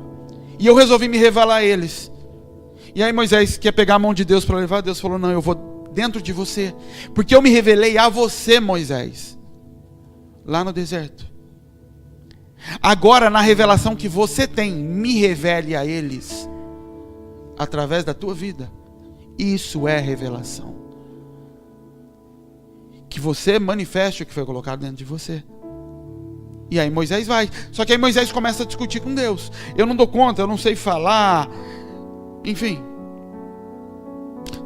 E eu resolvi me revelar a eles. E aí Moisés quer pegar a mão de Deus para levar. Deus falou: não, eu vou dentro de você. Porque eu me revelei a você, Moisés, lá no deserto. Agora, na revelação que você tem, me revele a eles através da tua vida. Isso é revelação. Que você manifeste o que foi colocado dentro de você. E aí Moisés vai. Só que aí Moisés começa a discutir com Deus: eu não dou conta, eu não sei falar. Enfim.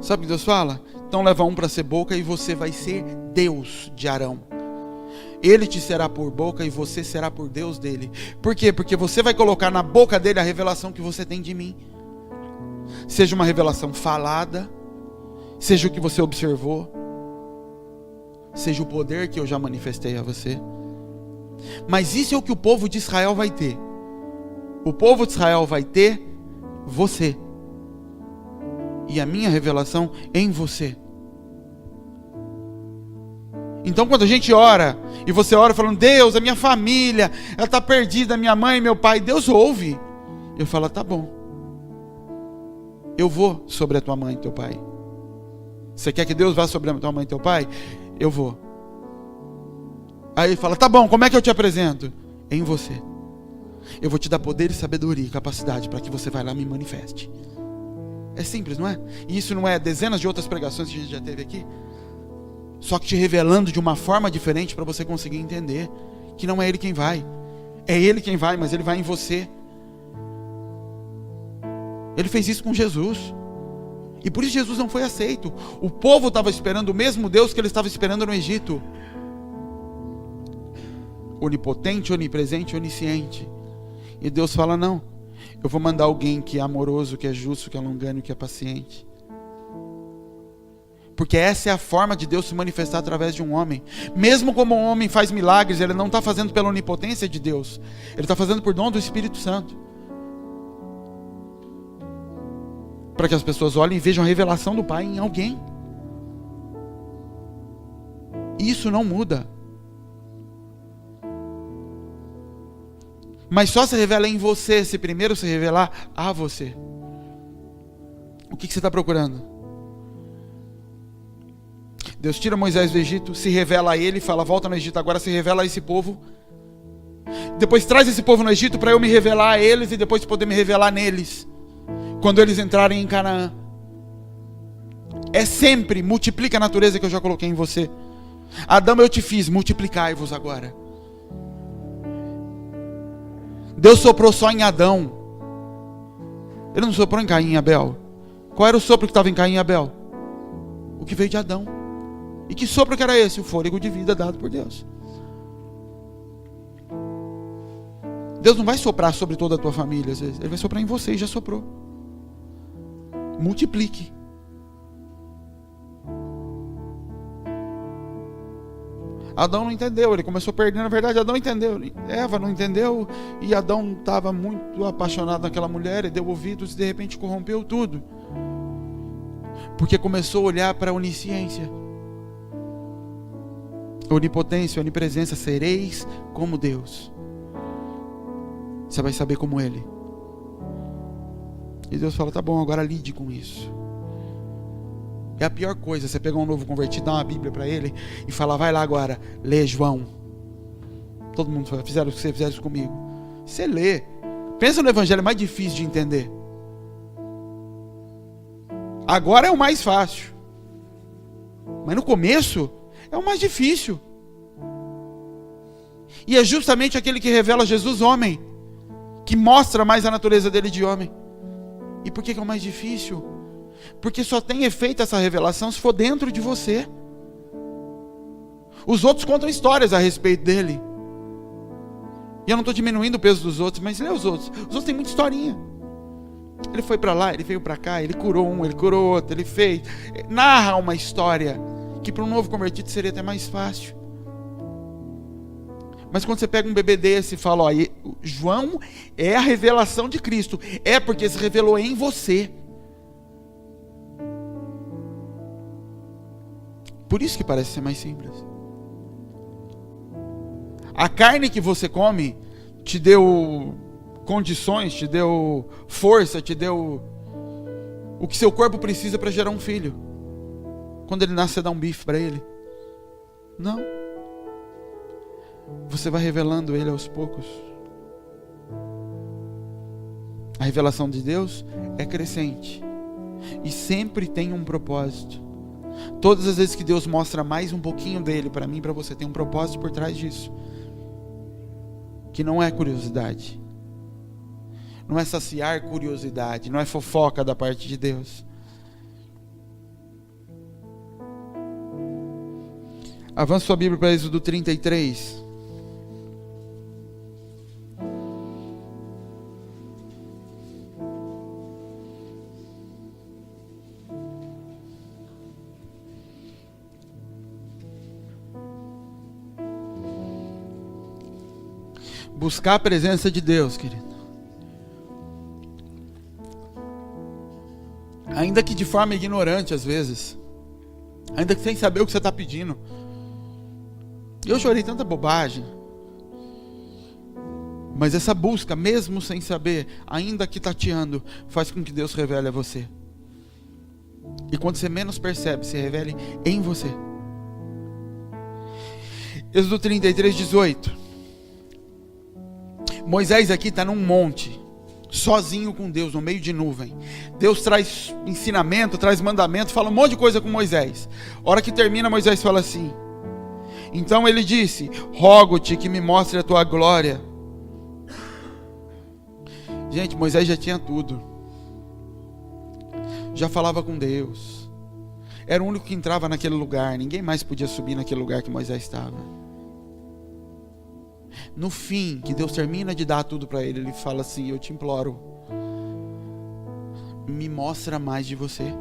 Sabe o que Deus fala? Então leva um para ser boca e você vai ser Deus de Arão. Ele te será por boca e você será por Deus dele. Por quê? Porque você vai colocar na boca dele a revelação que você tem de mim. Seja uma revelação falada, seja o que você observou, seja o poder que eu já manifestei a você. Mas isso é o que o povo de Israel vai ter. O povo de Israel vai ter você. E a minha revelação em você. Então quando a gente ora, e você ora falando: Deus, a minha família, ela está perdida, minha mãe, meu pai, Deus ouve. Eu falo: tá bom, eu vou sobre a tua mãe e teu pai. Você quer que Deus vá sobre a tua mãe e teu pai? Eu vou. Aí ele fala: tá bom, como é que eu te apresento? Em você. Eu vou te dar poder e sabedoria e capacidade para que você vá lá e me manifeste. É simples, não é? E isso não é dezenas de outras pregações que a gente já teve aqui? Só que te revelando de uma forma diferente para você conseguir entender que não é ele quem vai. É ele quem vai, mas ele vai em você. Ele fez isso com Jesus. E por isso Jesus não foi aceito. O povo estava esperando o mesmo Deus que ele estava esperando no Egito. Onipotente, onipresente, onisciente. E Deus fala: não, eu vou mandar alguém que é amoroso, que é justo, que é longânimo, que é paciente. Porque essa é a forma de Deus se manifestar através de um homem. Mesmo como um homem faz milagres, ele não está fazendo pela onipotência de Deus. Ele está fazendo por dom do Espírito Santo. Para que as pessoas olhem e vejam a revelação do Pai em alguém. Isso não muda. Mas só se revela em você se primeiro se revelar a você. O que você está procurando? Deus tira Moisés do Egito, se revela a ele, fala, volta no Egito, agora se revela a esse povo. Depois traz esse povo no Egito para eu me revelar a eles e depois poder me revelar neles. Quando eles entrarem em Canaã. É sempre, multiplica a natureza que eu já coloquei em você. Adão, eu te fiz, multiplicai-vos agora. Deus soprou só em Adão. Ele não soprou em Caim e Abel. Qual era o sopro que estava em Caim e Abel? O que veio de Adão. E que sopro que era esse? O fôlego de vida dado por Deus. Deus não vai soprar sobre toda a tua família, às vezes. Ele vai soprar em você e já soprou. Multiplique. Adão não entendeu, ele começou perdendo. Na verdade, Adão entendeu. Eva não entendeu. E Adão estava muito apaixonado naquela mulher e deu ouvidos e de repente corrompeu tudo. Porque começou a olhar para a onisciência, a onipotência, a onipresença. Sereis como Deus. Você vai saber como Ele. E Deus fala, tá bom, agora lide com isso. É a pior coisa, você pegar um novo convertido, dar uma Bíblia para ele e falar, vai lá agora, lê João. Todo mundo fala, fizeram isso comigo. Você lê. Pensa no evangelho mais difícil de entender. Agora é o mais fácil. Mas no começo é o mais difícil. E é justamente aquele que revela Jesus homem, que mostra mais a natureza dele de homem. E por que é o mais difícil? Porque só tem efeito essa revelação se for dentro de você. Os outros contam histórias a respeito dele. E eu não estou diminuindo o peso dos outros, mas lê os outros. Os outros têm muita historinha. Ele foi para lá, ele veio para cá, ele curou um, ele curou outro, ele fez. Narra uma história que para um novo convertido seria até mais fácil. Mas quando você pega um bebê desse e fala, ó, João é a revelação de Cristo. É porque se revelou em você. Por isso que parece ser mais simples. A carne que você come te deu condições, te deu força, te deu o que seu corpo precisa para gerar um filho. Quando ele nasce, você dá um bife para ele? Não. Você vai revelando ele aos poucos. A revelação de Deus é crescente e sempre tem um propósito. Todas as vezes que Deus mostra mais um pouquinho dele para mim e para você, tem um propósito por trás disso. Que não é curiosidade. Não é saciar curiosidade. Não é fofoca da parte de Deus. Avança sua Bíblia para Êxodo 33. Buscar a presença de Deus, querido. Ainda que de forma ignorante às vezes. Ainda que sem saber o que você está pedindo. Eu chorei tanta bobagem. Mas essa busca, mesmo sem saber, ainda que tateando, faz com que Deus revele a você. E quando você menos percebe, se revele em você. Êxodo 33, 18. Moisés aqui está num monte, sozinho com Deus, no meio de nuvem. Deus traz ensinamento, traz mandamento, fala um monte de coisa com Moisés. A hora que termina, Moisés fala assim: então ele disse, rogo-te que me mostre a tua glória. Gente, Moisés já tinha tudo. Já falava com Deus. Era o único que entrava naquele lugar. Ninguém mais podia subir naquele lugar que Moisés estava. No fim, que Deus termina de dar tudo para ele, ele fala assim: eu te imploro, me mostra mais de você.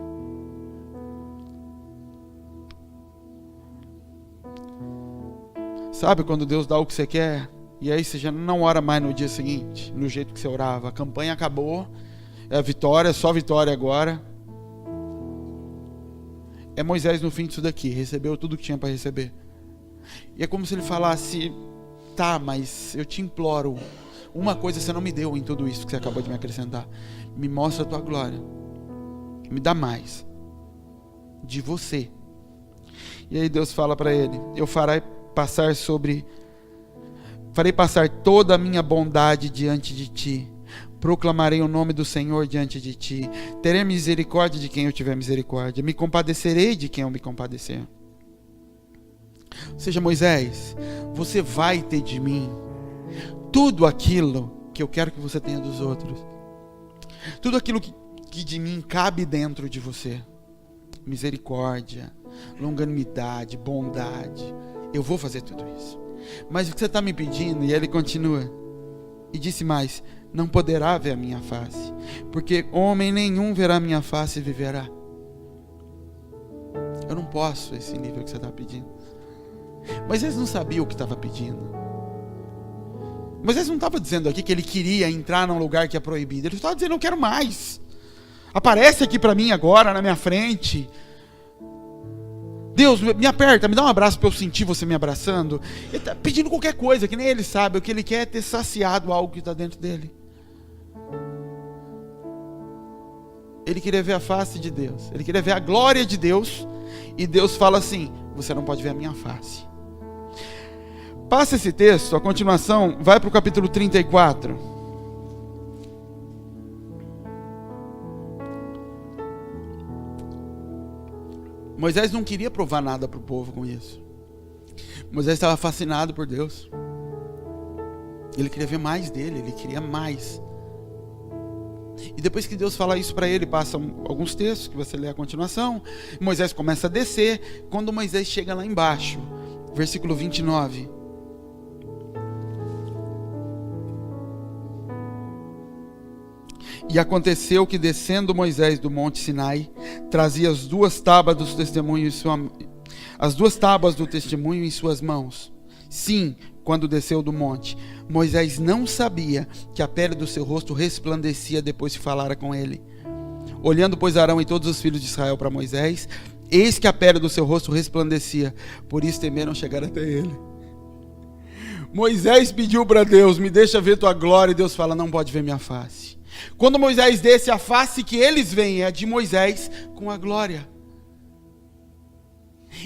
Sabe quando Deus dá o que você quer, e aí você já não ora mais no dia seguinte, no jeito que você orava? A campanha acabou, é a vitória, só vitória agora. É Moisés no fim disso daqui, recebeu tudo que tinha para receber. E é como se ele falasse: tá, mas eu te imploro, uma coisa você não me deu em tudo isso que você acabou de me acrescentar. Me mostra a tua glória. Me dá mais de você. E aí Deus fala para ele: eu farei passar toda a minha bondade diante de ti. Proclamarei o nome do Senhor diante de ti. Terei misericórdia de quem eu tiver misericórdia. Me compadecerei de quem eu me compadecer. Ou seja, Moisés, você vai ter de mim tudo aquilo que eu quero que você tenha dos outros. Tudo aquilo que de mim cabe dentro de você. Misericórdia, longanimidade, bondade. Eu vou fazer tudo isso. Mas o que você está me pedindo, e ele continua, e disse mais: não poderá ver a minha face, porque homem nenhum verá a minha face e viverá. Eu não posso esse nível que você está pedindo. Moisés não sabia o que estava pedindo. Moisés não estava dizendo aqui que ele queria entrar num lugar que é proibido. Ele estava dizendo: eu quero mais. Aparece aqui para mim agora, na minha frente. Deus, me aperta, me dá um abraço para eu sentir você me abraçando. Ele está pedindo qualquer coisa, que nem ele sabe. O que ele quer é ter saciado algo que está dentro dele. Ele queria ver a face de Deus. Ele queria ver a glória de Deus. E Deus fala assim: você não pode ver a minha face. Passa esse texto, a continuação, vai para o capítulo 34. Moisés não queria provar nada para o povo com isso. Moisés estava fascinado por Deus. Ele queria ver mais dele, ele queria mais. E depois que Deus fala isso para ele, passam alguns textos que você lê a continuação. Moisés começa a descer. Quando Moisés chega lá embaixo, versículo 29. E aconteceu que, descendo Moisés do monte Sinai, trazia as duas tábuas do testemunho em suas mãos. Sim, quando desceu do monte, Moisés não sabia que a pele do seu rosto resplandecia depois que falara com ele. Olhando, pois, Arão e todos os filhos de Israel para Moisés, eis que a pele do seu rosto resplandecia, por isso temeram chegar até ele. Moisés pediu para Deus: me deixa ver tua glória, e Deus fala: não pode ver minha face. Quando Moisés desce, a face que eles veem é a de Moisés com a glória.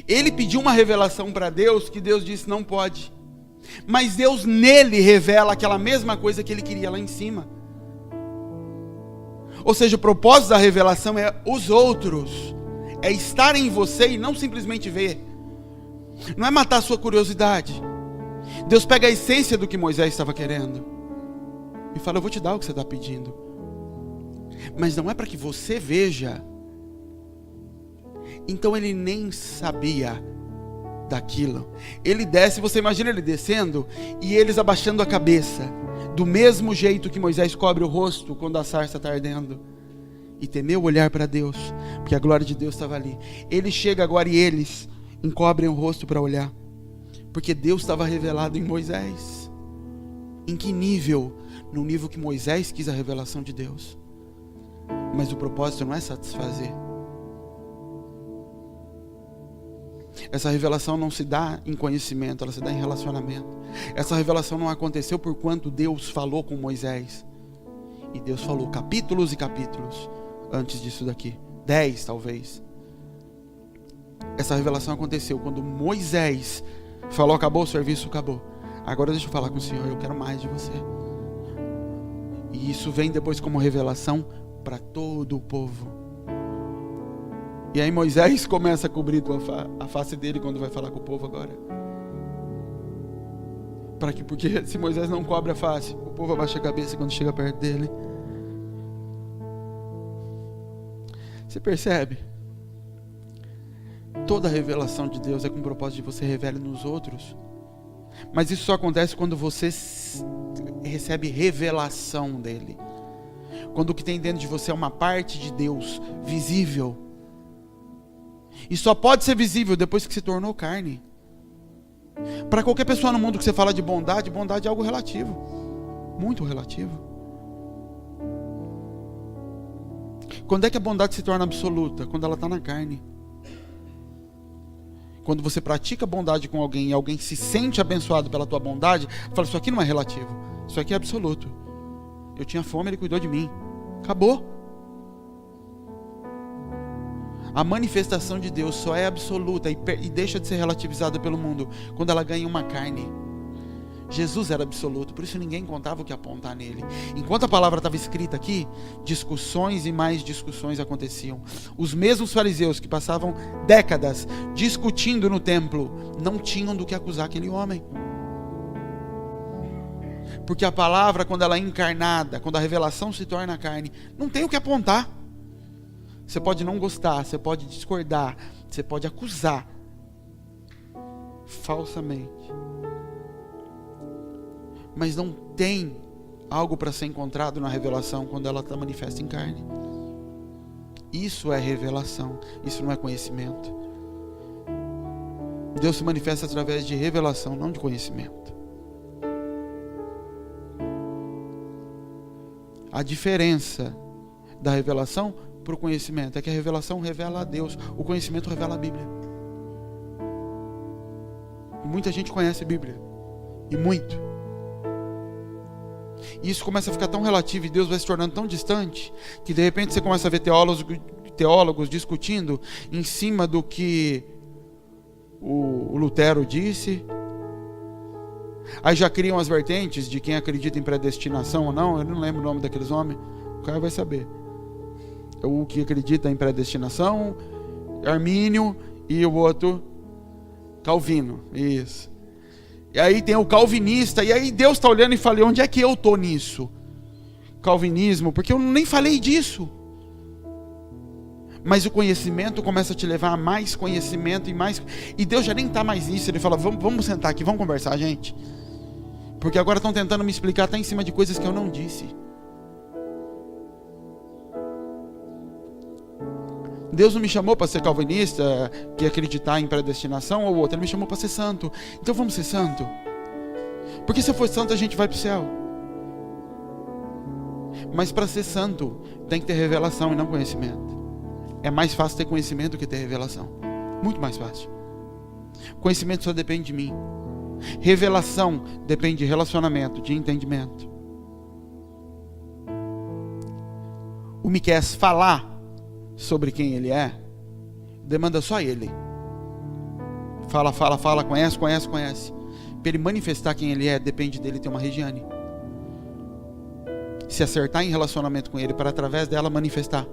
Ele pediu uma revelação para Deus que Deus disse: não pode. Mas Deus nele revela aquela mesma coisa que ele queria lá em cima. Ou seja, o propósito da revelação é os outros, é estar em você e não simplesmente ver. Não é matar a sua curiosidade. Deus pega a essência do que Moisés estava querendo e fala: eu vou te dar o que você está pedindo. Mas não é para que você veja. Então ele nem sabia daquilo. Ele desce, você imagina ele descendo e eles abaixando a cabeça, do mesmo jeito que Moisés cobre o rosto quando a sarça está ardendo, e temeu olhar para Deus, porque a glória de Deus estava ali. Ele chega agora e eles encobrem o rosto para olhar, porque Deus estava revelado em Moisés. Em que nível? No nível que Moisés quis a revelação de Deus. Mas o propósito não é satisfazer. Essa revelação não se dá em conhecimento, ela se dá em relacionamento. Essa revelação não aconteceu por quanto Deus falou com Moisés. E Deus falou capítulos e capítulos antes disso daqui. 10 talvez. Essa revelação aconteceu quando Moisés falou: acabou o serviço, acabou. Agora deixa eu falar com o Senhor, eu quero mais de você. E isso vem depois como revelação para todo o povo. E aí Moisés começa a cobrir a face dele quando vai falar com o povo agora. Porque se Moisés não cobre a face, o povo abaixa a cabeça quando chega perto dele. Você percebe? Toda a revelação de Deus é com o propósito de você revele nos outros. Mas isso só acontece quando você recebe revelação dele. Quando o que tem dentro de você é uma parte de Deus visível. E só pode ser visível depois que se tornou carne. Para qualquer pessoa no mundo que você fala de bondade, bondade é algo relativo. Muito relativo. Quando é que a bondade se torna absoluta? Quando ela está na carne. Quando você pratica bondade com alguém e alguém se sente abençoado pela tua bondade, fala, isso aqui não é relativo, isso aqui é absoluto. Eu tinha fome, ele cuidou de mim. Acabou. A manifestação de Deus só é absoluta e deixa de ser relativizada pelo mundo quando ela ganha uma carne. Jesus era absoluto, por isso ninguém contava o que apontar nele. Enquanto a palavra estava escrita aqui, discussões e mais discussões aconteciam. Os mesmos fariseus que passavam décadas discutindo no templo não tinham do que acusar aquele homem. Porque a palavra, quando ela é encarnada, quando a revelação se torna carne, não tem o que apontar. Você pode não gostar, você pode discordar, você pode acusar falsamente. Mas não tem algo para ser encontrado na revelação quando ela está manifesta em carne. Isso é revelação, isso não é conhecimento. Deus se manifesta através de revelação, não de conhecimento. A diferença da revelação para o conhecimento é que a revelação revela a Deus, o conhecimento revela a Bíblia. Muita gente conhece a Bíblia, e muito. E isso começa a ficar tão relativo e Deus vai se tornando tão distante que de repente você começa a ver teólogos discutindo em cima do que o Lutero disse. Aí já criam as vertentes de quem acredita em predestinação ou não. Eu não lembro o nome daqueles homens. O cara vai saber. O que acredita em predestinação, Armínio, e o outro Calvino. Isso. E aí tem o calvinista, e aí Deus está olhando e fala, onde é que eu estou nisso? Calvinismo, porque eu nem falei disso. Mas o conhecimento começa a te levar a mais conhecimento e mais... E Deus já nem está mais nisso, ele fala, vamos sentar aqui, vamos conversar, gente. Porque agora estão tentando me explicar até em cima de coisas que eu não disse. Deus não me chamou para ser calvinista, que acreditar em predestinação ou outro. Ele me chamou para ser santo. Então vamos ser santo. Porque se eu for santo, a gente vai para o céu. Mas para ser santo, tem que ter revelação e não conhecimento. É mais fácil ter conhecimento do que ter revelação. Muito mais fácil. Conhecimento só depende de mim. Revelação depende de relacionamento, de entendimento. O Miqueias falar sobre quem ele é, demanda só ele. Fala, conhece. Para ele manifestar quem ele é, depende dele ter uma Regiane. Se acertar em relacionamento com ele, para através dela manifestar.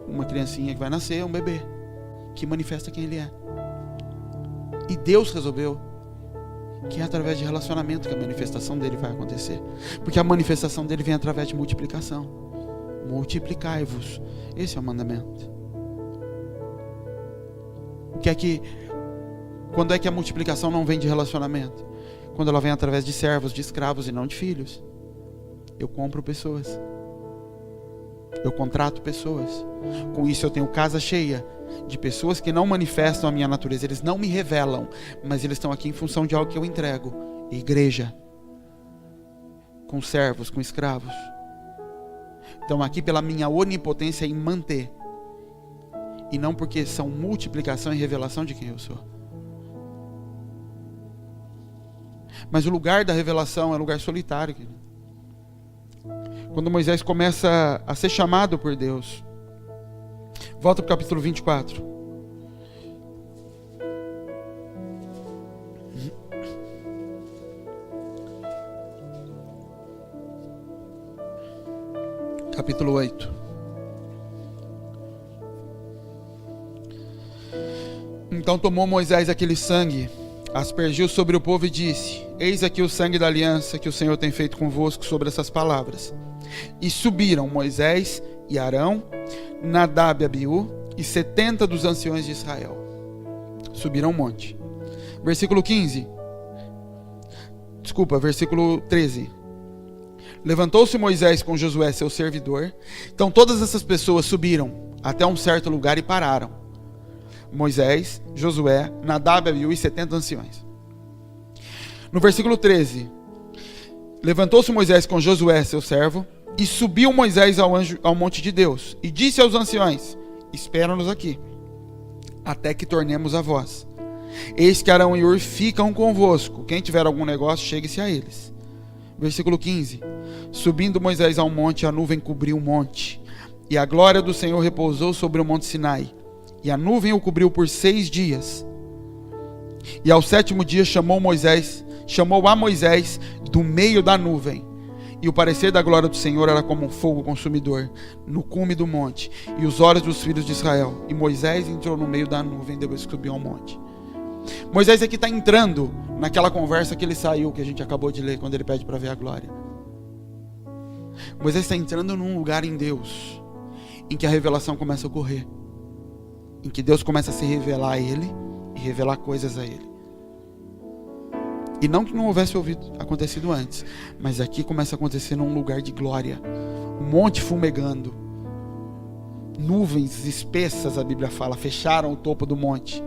Uma criancinha que vai nascer, um bebê, que manifesta quem ele é. E Deus resolveu que é através de relacionamento que a manifestação dele vai acontecer. Porque a manifestação dele vem através de multiplicação. Multiplicai-vos. Esse é o mandamento. Quando é que a multiplicação não vem de relacionamento? Quando ela vem através de servos, de escravos e não de filhos. Eu compro pessoas. Eu contrato pessoas. Com isso eu tenho casa cheia de pessoas que não manifestam a minha natureza. Eles não me revelam, mas eles estão aqui em função de algo que eu entrego. Igreja. Com servos, com escravos. Estão aqui pela minha onipotência em manter. E não porque são multiplicação e revelação de quem eu sou. Mas o lugar da revelação é um lugar solitário. Quando Moisés começa a ser chamado por Deus. Volta para o capítulo 24. Capítulo 8. Então tomou Moisés aquele sangue, aspergiu sobre o povo e disse: Eis aqui o sangue da aliança que o Senhor tem feito convosco sobre essas palavras. E subiram Moisés e Arão, Nadab e Abiú e 70 dos anciões de Israel. Subiram um monte. Versículo 13. Levantou-se Moisés com Josué, seu servidor. Então todas essas pessoas subiram até um certo lugar e pararam. Moisés, Josué, Nadab, Abiú e 70 anciões. No versículo 13. Levantou-se Moisés com Josué, seu servo, e subiu Moisés ao monte de Deus, e disse aos anciões: Espera-nos aqui, até que tornemos a vós. Eis que Arão e Hur ficam convosco. Quem tiver algum negócio, chegue-se a eles. Versículo 15. Subindo Moisés ao monte, a nuvem cobriu o monte, e a glória do Senhor repousou sobre o monte Sinai. E a nuvem o cobriu por 6 dias. E ao 7º dia chamou a Moisés do meio da nuvem. E o parecer da glória do Senhor era como um fogo consumidor no cume do monte, e os olhos dos filhos de Israel. E Moisés entrou no meio da nuvem depois que subiu ao monte. Moisés aqui está entrando naquela conversa que ele saiu, que a gente acabou de ler, quando ele pede para ver a glória. Moisés está entrando num lugar em Deus, em que a revelação começa a ocorrer, em que Deus começa a se revelar a ele, e revelar coisas a ele. E não que não houvesse acontecido antes, mas aqui começa a acontecer num lugar de glória. Um monte fumegando, nuvens espessas, a Bíblia fala, fecharam o topo do monte.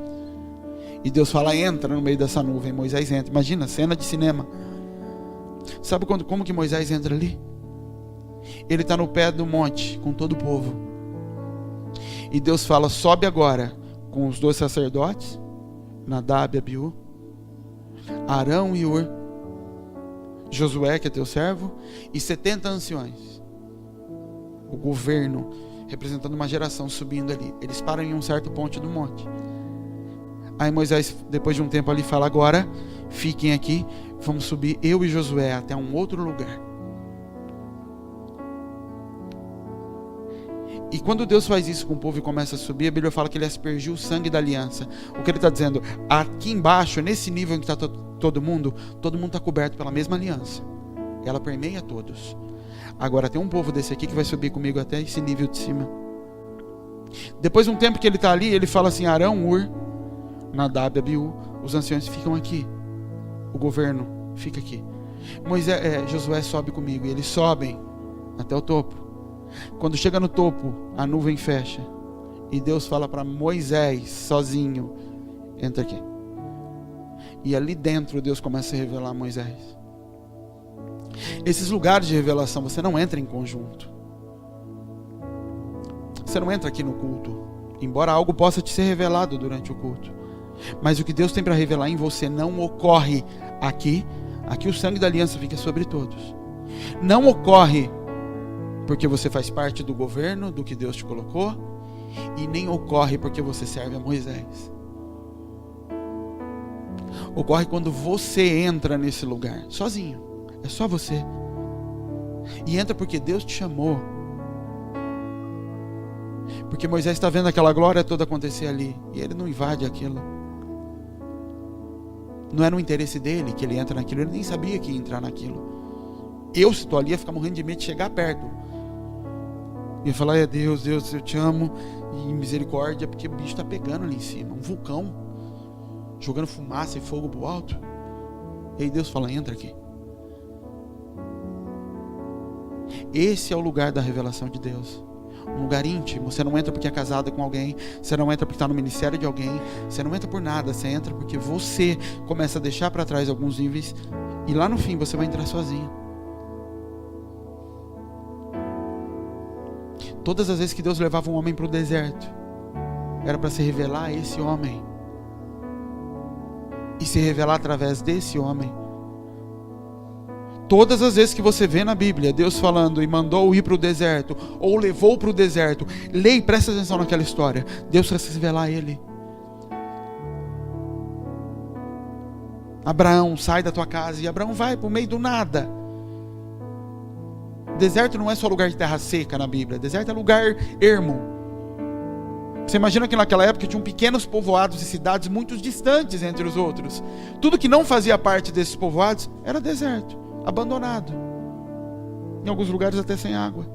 E Deus fala, entra no meio dessa nuvem. Moisés entra. Imagina, cena de cinema. Sabe como que Moisés entra ali? Ele está no pé do monte, com todo o povo. E Deus fala, sobe agora com os 2 sacerdotes, Nadab e Abiú, Arão e Hur, Josué, que é teu servo, e 70 anciões. O governo, representando uma geração, subindo ali. Eles param em um certo ponto do monte. Aí Moisés, depois de um tempo ali, fala, agora fiquem aqui, vamos subir eu e Josué até um outro lugar. E quando Deus faz isso com o povo e começa a subir, a Bíblia fala que ele aspergiu o sangue da aliança. O que ele está dizendo? Aqui embaixo, nesse nível em que está todo mundo está coberto pela mesma aliança. Ela permeia todos. Agora tem um povo desse aqui que vai subir comigo até esse nível de cima. Depois de um tempo que ele está ali, ele fala assim, Arão, Hur, Nadab e Abiú, os anciões ficam aqui. O governo fica aqui. Josué sobe comigo. E eles sobem até o topo. Quando chega no topo, a nuvem fecha. E Deus fala para Moisés, sozinho, entra aqui. E ali dentro Deus começa a revelar a Moisés. Esses lugares de revelação, você não entra em conjunto. Você não entra aqui no culto. Embora algo possa te ser revelado durante o culto. Mas o que Deus tem para revelar em você não ocorre aqui. Aqui o sangue da aliança fica sobre todos. Não ocorre porque você faz parte do governo, do que Deus te colocou. E nem ocorre porque você serve a Moisés. Ocorre quando você entra nesse lugar, sozinho. É só você. E entra porque Deus te chamou. Porque Moisés está vendo aquela glória toda acontecer ali. E ele não invade aquilo. Não é no interesse dele que ele entra naquilo. Ele nem sabia que ia entrar naquilo. Eu, se estou ali, ia ficar morrendo de medo de chegar perto. E ia falar, Deus, eu te amo. E misericórdia, porque o bicho está pegando ali em cima. Um vulcão. Jogando fumaça e fogo pro alto. E aí Deus fala, entra aqui. Esse é o lugar da revelação de Deus. Um lugar íntimo. Você não entra porque é casada com alguém. Você não entra porque está no ministério de alguém. Você não entra por nada. Você entra porque você começa a deixar para trás alguns níveis. E lá no fim você vai entrar sozinho. Todas as vezes que Deus levava um homem para o deserto, era para se revelar a esse homem. E se revelar através desse homem. Todas as vezes que você vê na Bíblia Deus falando e mandou ir para o deserto, ou levou para o deserto, leia e presta atenção naquela história. Deus quer se revelar a ele. Abraão, sai da tua casa. E Abraão vai para o meio do nada. Deserto não é só lugar de terra seca na Bíblia. Deserto é lugar ermo. Você imagina que naquela época tinham pequenos povoados e cidades muito distantes entre os outros. Tudo que não fazia parte desses povoados era deserto, abandonado. Em alguns lugares até sem água.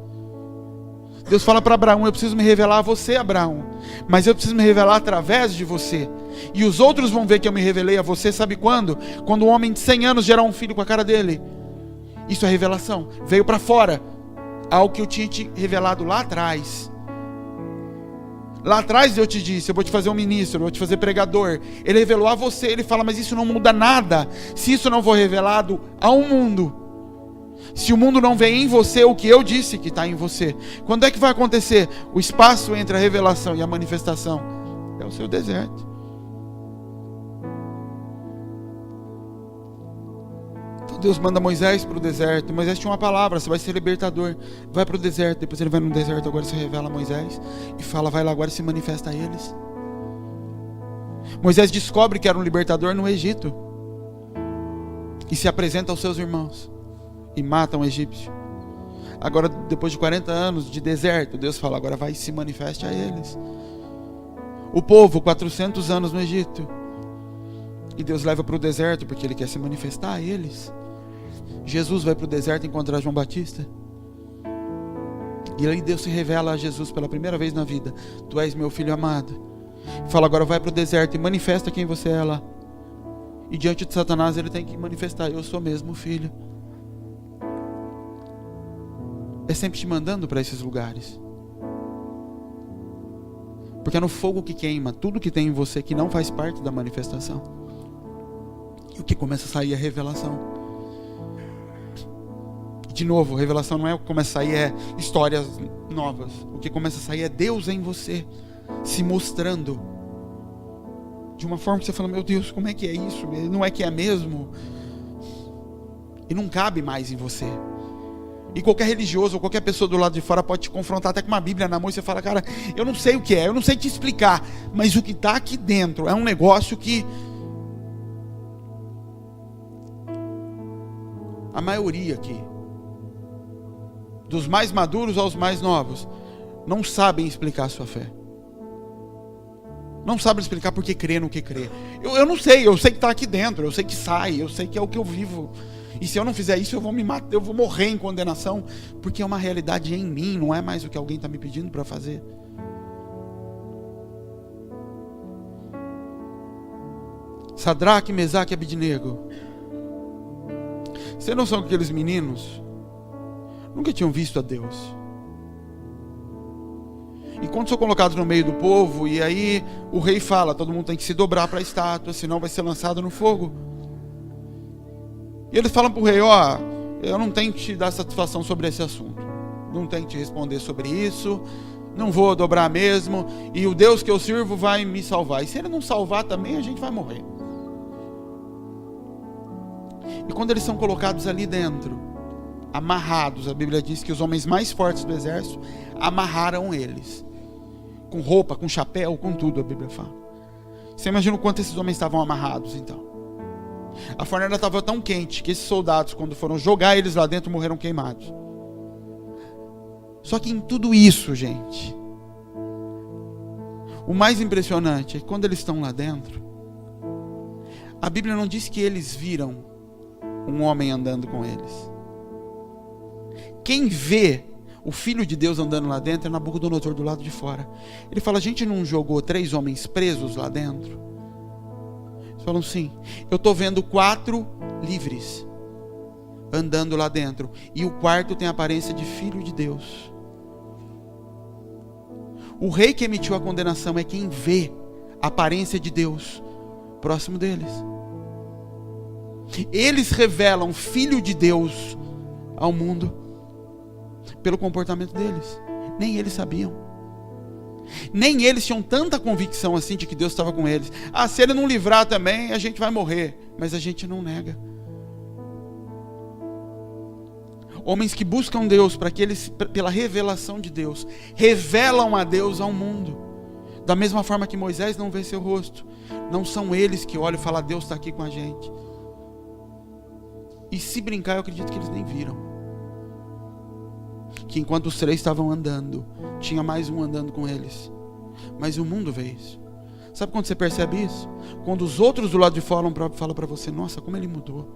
Deus fala para Abraão, eu preciso me revelar a você, Abraão. Mas eu preciso me revelar através de você. E os outros vão ver que eu me revelei a você, sabe quando? Quando um homem de 100 anos gerar um filho com a cara dele. Isso é revelação. Veio para fora. Algo que eu tinha te revelado lá atrás. Lá atrás eu te disse, eu vou te fazer um ministro, eu vou te fazer pregador. Ele revelou a você, ele fala, mas isso não muda nada se isso não for revelado ao mundo. Se o mundo não vê em você o que eu disse que está em você. Quando é que vai acontecer? O espaço entre a revelação e a manifestação é o seu deserto. Então Deus manda Moisés para o deserto. Moisés tinha uma palavra: você vai ser libertador. Vai para o deserto. Depois ele vai no deserto, agora se revela a Moisés e fala: vai lá agora e se manifesta a eles. Moisés descobre que era um libertador no Egito e se apresenta aos seus irmãos e mata um egípcio. Agora, depois de 40 anos de deserto, Deus fala: agora vai e se manifeste a eles. O povo, 400 anos no Egito, e Deus leva para o deserto porque Ele quer se manifestar a eles. Jesus vai para o deserto encontrar João Batista, e aí Deus se revela a Jesus pela primeira vez na vida: tu és meu filho amado. Fala: agora vai para o deserto e manifesta quem você é lá. E diante de Satanás ele tem que manifestar: eu sou mesmo filho. É sempre te mandando para esses lugares, porque é no fogo que queima tudo que tem em você que não faz parte da manifestação, e o que começa a sair é revelação. E de novo, revelação não é o que começa a sair, é histórias novas. O que começa a sair é Deus em você se mostrando de uma forma que você fala: meu Deus, como é que é isso? Não é que é mesmo? E não cabe mais em você. E qualquer religioso ou qualquer pessoa do lado de fora pode te confrontar até com uma Bíblia na mão e você fala: cara, eu não sei o que é, eu não sei te explicar, mas o que está aqui dentro é um negócio que a maioria aqui, dos mais maduros aos mais novos, não sabem explicar a sua fé. Não sabem explicar por que crê no que crê. Eu não sei, eu sei que está aqui dentro, eu sei que sai, eu sei que é o que eu vivo. E se eu não fizer isso, eu vou me matar, eu vou morrer em condenação, porque é uma realidade em mim, não é mais o que alguém está me pedindo para fazer. Sadraque, Mesaque e Abednego. Você tem noção que aqueles meninos nunca tinham visto a Deus? E quando são colocados no meio do povo, e aí o rei fala: todo mundo tem que se dobrar para a estátua, senão vai ser lançado no fogo. E eles falam para o rei: ó, eu não tenho que te dar satisfação sobre esse assunto, não tenho que te responder sobre isso, não vou dobrar mesmo, e o Deus que eu sirvo vai me salvar. E se ele não salvar também, a gente vai morrer. E quando eles são colocados ali dentro, amarrados, a Bíblia diz que os homens mais fortes do exército amarraram eles, com roupa, com chapéu, com tudo, a Bíblia fala. Você imagina o quanto esses homens estavam amarrados então. A fornalha estava tão quente que esses soldados, quando foram jogar eles lá dentro, morreram queimados. Só que em tudo isso, gente, o mais impressionante é que quando eles estão lá dentro, a Bíblia não diz que eles viram um homem andando com eles. Quem vê o Filho de Deus andando lá dentro é Nabucodonosor do lado de fora. Ele fala: a gente não jogou 3 homens presos lá dentro? Eles falam: sim. Eu estou vendo 4 livres andando lá dentro, e o quarto tem a aparência de Filho de Deus. O rei que emitiu a condenação é quem vê a aparência de Deus próximo deles. Eles revelam Filho de Deus ao mundo pelo comportamento deles. Nem eles sabiam. Nem eles tinham tanta convicção assim de que Deus estava com eles. Ah, se ele não livrar também, a gente vai morrer. Mas a gente não nega. Homens que buscam Deus para que eles, pela revelação de Deus, revelam a Deus ao mundo. Da mesma forma que Moisés não vê seu rosto, não são eles que olham e falam: Deus está aqui com a gente. E se brincar, eu acredito que eles nem viram. Que enquanto os 3 estavam andando, tinha mais um andando com eles. Mas o mundo vê isso. Sabe quando você percebe isso? Quando os outros do lado de fora falam para você: nossa, como ele mudou.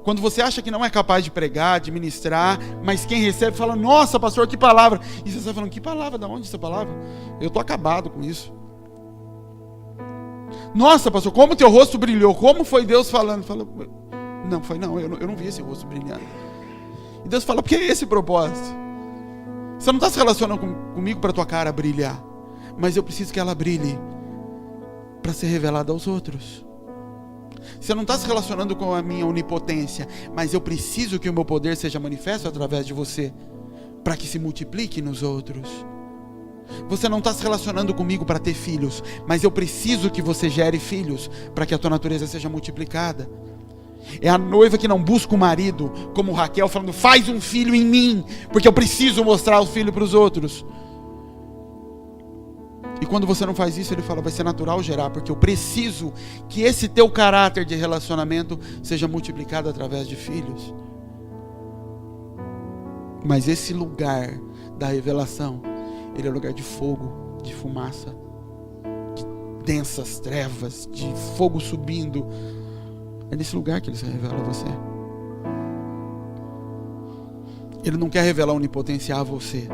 Quando você acha que não é capaz de pregar, de ministrar, mas quem recebe fala: nossa, pastor, que palavra. E você está falando: que palavra? Da onde essa palavra? Eu estou acabado com isso. Nossa, pastor, como teu rosto brilhou. Como foi Deus falando? Fala: não, foi não, eu não vi esse rosto brilhando. E Deus fala: porque é esse o propósito. Você não está se relacionando comigo para a tua cara brilhar, mas eu preciso que ela brilhe para ser revelada aos outros. Você não está se relacionando com a minha onipotência, mas eu preciso que o meu poder seja manifesto através de você, para que se multiplique nos outros. Você não está se relacionando comigo para ter filhos, mas eu preciso que você gere filhos para que a tua natureza seja multiplicada. É a noiva que não busca o marido, como Raquel falando, faz um filho em mim, porque eu preciso mostrar o filho para os outros. E quando você não faz isso, ele fala, vai ser natural gerar, porque eu preciso que esse teu caráter de relacionamento seja multiplicado através de filhos. Mas esse lugar da revelação, ele é lugar de fogo, de fumaça, de densas trevas, de fogo subindo. É nesse lugar que ele se revela a você. Ele não quer revelar a onipotência a você.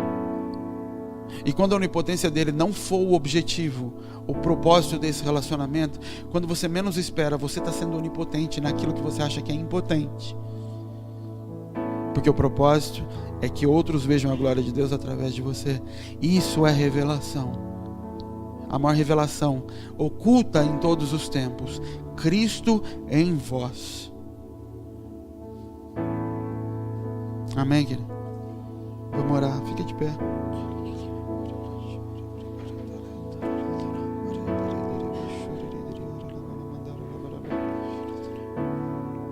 E quando a onipotência dele não for o objetivo, o propósito desse relacionamento, quando você menos espera, você está sendo onipotente naquilo que você acha que é impotente. Porque o propósito é que outros vejam a glória de Deus através de você. Isso é revelação. A maior revelação oculta em todos os tempos. Cristo em vós. Amém, querido? Vamos orar, fica de pé.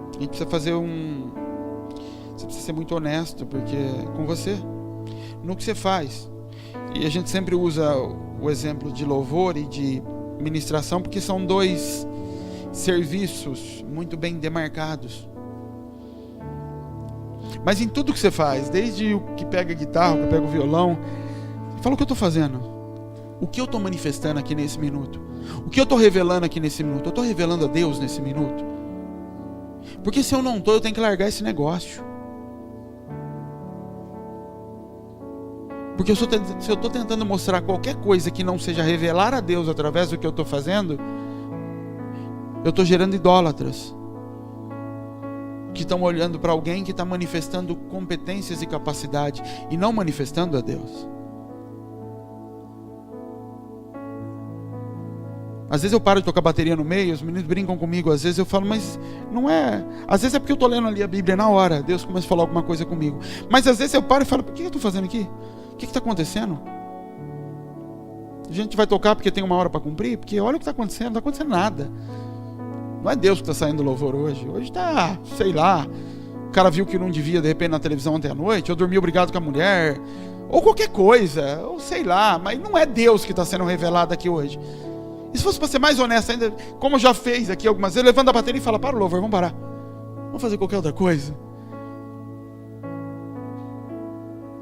A gente precisa fazer Você precisa ser muito honesto, porque com você, no que você faz. E a gente sempre usa o exemplo de louvor e de ministração, porque são dois serviços muito bem demarcados. Mas em tudo que você faz, desde o que pega a guitarra, o que pega o violão, fala o que eu estou fazendo, o que eu estou manifestando aqui nesse minuto, o que eu estou revelando aqui nesse minuto. Eu estou revelando a Deus nesse minuto? Porque se eu não estou, eu tenho que largar esse negócio. Porque se eu estou tentando mostrar qualquer coisa que não seja revelar a Deus através do que eu estou fazendo, eu estou gerando idólatras que estão olhando para alguém que está manifestando competências e capacidade e não manifestando a Deus. Às vezes eu paro de tocar bateria no meio, os meninos brincam comigo, às vezes eu falo, mas não é... Às vezes é porque eu estou lendo ali a Bíblia na hora, Deus começa a falar alguma coisa comigo. Mas às vezes eu paro e falo, o que eu estou fazendo aqui? O que está acontecendo? A gente vai tocar porque tem uma hora para cumprir? Porque olha o que está acontecendo, não está acontecendo nada. Não é Deus que está saindo do louvor hoje. Hoje está, sei lá, o cara viu que não devia de repente na televisão ontem à noite, ou dormiu brigado com a mulher, ou qualquer coisa, ou sei lá, mas não é Deus que está sendo revelado aqui hoje. E se fosse para ser mais honesto ainda, como já fez aqui algumas vezes, levanta a bateria e fala, para o louvor, vamos parar. Vamos fazer qualquer outra coisa.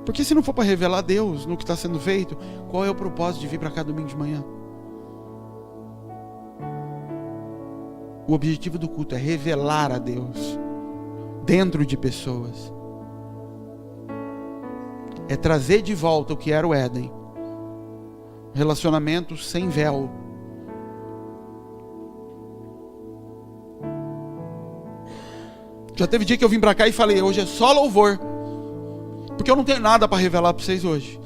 Porque se não for para revelar Deus no que está sendo feito, qual é o propósito de vir para cá domingo de manhã? O objetivo do culto é revelar a Deus dentro de pessoas. É trazer de volta o que era o Éden. Relacionamento sem véu. Já teve dia que eu vim para cá e falei, hoje é só louvor. Porque eu não tenho nada para revelar para vocês hoje.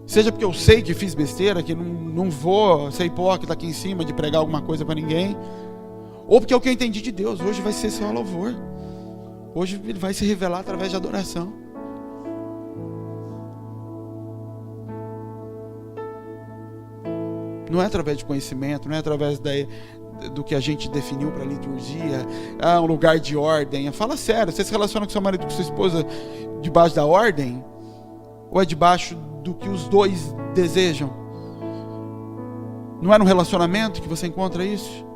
Seja porque eu sei que fiz besteira, que não vou ser hipócrita aqui em cima de pregar alguma coisa para ninguém. Ou porque é o que eu entendi de Deus. Hoje vai ser só louvor. Hoje ele vai se revelar através de adoração. Não é através de conhecimento, não é através do que a gente definiu para a liturgia, um lugar de ordem. Fala sério, você se relaciona com seu marido, com sua esposa debaixo da ordem? Ou é debaixo do que os dois desejam? Não é no relacionamento que você encontra isso?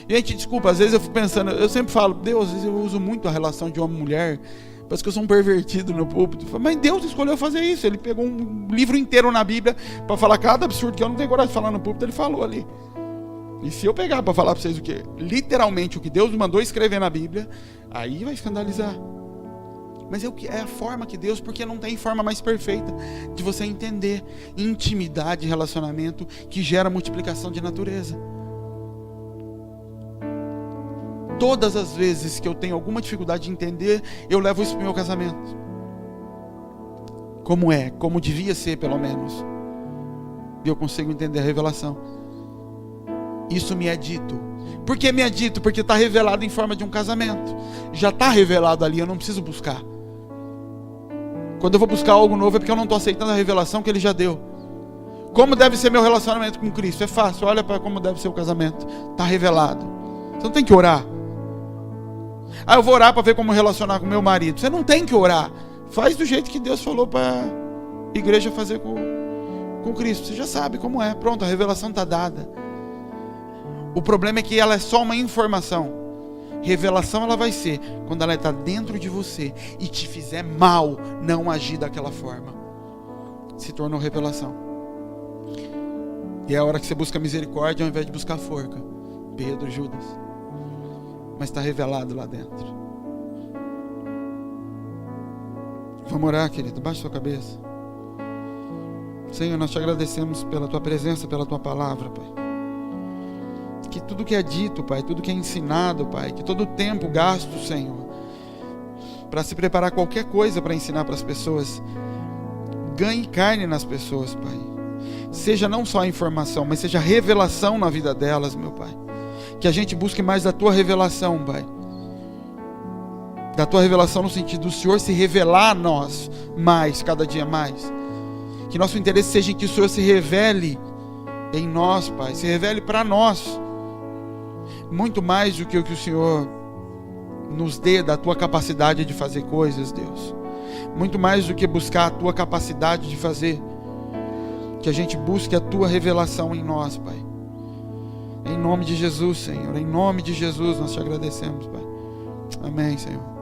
Gente, desculpa, às vezes eu fico pensando, eu sempre falo, Deus, às vezes eu uso muito a relação de homem e mulher, parece que eu sou um pervertido no púlpito. Mas Deus escolheu fazer isso. Ele pegou um livro inteiro na Bíblia para falar cada absurdo que eu não tenho coragem de falar no púlpito, ele falou ali. E se eu pegar para falar para vocês o que literalmente o que Deus mandou escrever na Bíblia, aí vai escandalizar. Mas é a forma que Deus, porque não tem forma mais perfeita de você entender intimidade e relacionamento que gera multiplicação de natureza. Todas as vezes que eu tenho alguma dificuldade de entender, eu levo isso para o meu casamento. Como devia ser pelo menos. E eu consigo entender a revelação. Isso me é dito. Por que me é dito? Porque está revelado em forma de um casamento. Já está revelado ali, eu não preciso buscar. Quando eu vou buscar algo novo é porque eu não estou aceitando a revelação que Ele já deu. Como deve ser meu relacionamento com Cristo? É fácil, olha para como deve ser o casamento. Está revelado. Você não tem que orar. Ah, eu vou orar para ver como relacionar com meu marido. Você não tem que orar. Faz do jeito que Deus falou para a igreja fazer com Cristo. Você já sabe como é. Pronto, a revelação está dada. O problema é que ela é só uma informação. Revelação ela vai ser quando ela está dentro de você e te fizer mal não agir daquela forma. Se tornou revelação. E é a hora que você busca misericórdia ao invés de buscar forca. Pedro, Judas. Mas está revelado lá dentro. Vamos orar, querido. Baixa sua cabeça. Senhor, nós te agradecemos pela tua presença, pela tua palavra, Pai. Que tudo que é dito, Pai, tudo que é ensinado, Pai, que todo o tempo gasto, Senhor, para se preparar qualquer coisa para ensinar para as pessoas, ganhe carne nas pessoas, Pai. Seja não só a informação, mas seja a revelação na vida delas, meu Pai. Que a gente busque mais da tua revelação, Pai. Da tua revelação no sentido do Senhor se revelar a nós mais, cada dia mais. Que nosso interesse seja em que o Senhor se revele em nós, Pai, se revele para nós. Muito mais do que o Senhor nos dê da tua capacidade de fazer coisas, Deus. Muito mais do que buscar a tua capacidade de fazer. Que a gente busque a tua revelação em nós, Pai. Em nome de Jesus, Senhor. Em nome de Jesus nós te agradecemos, Pai. Amém, Senhor.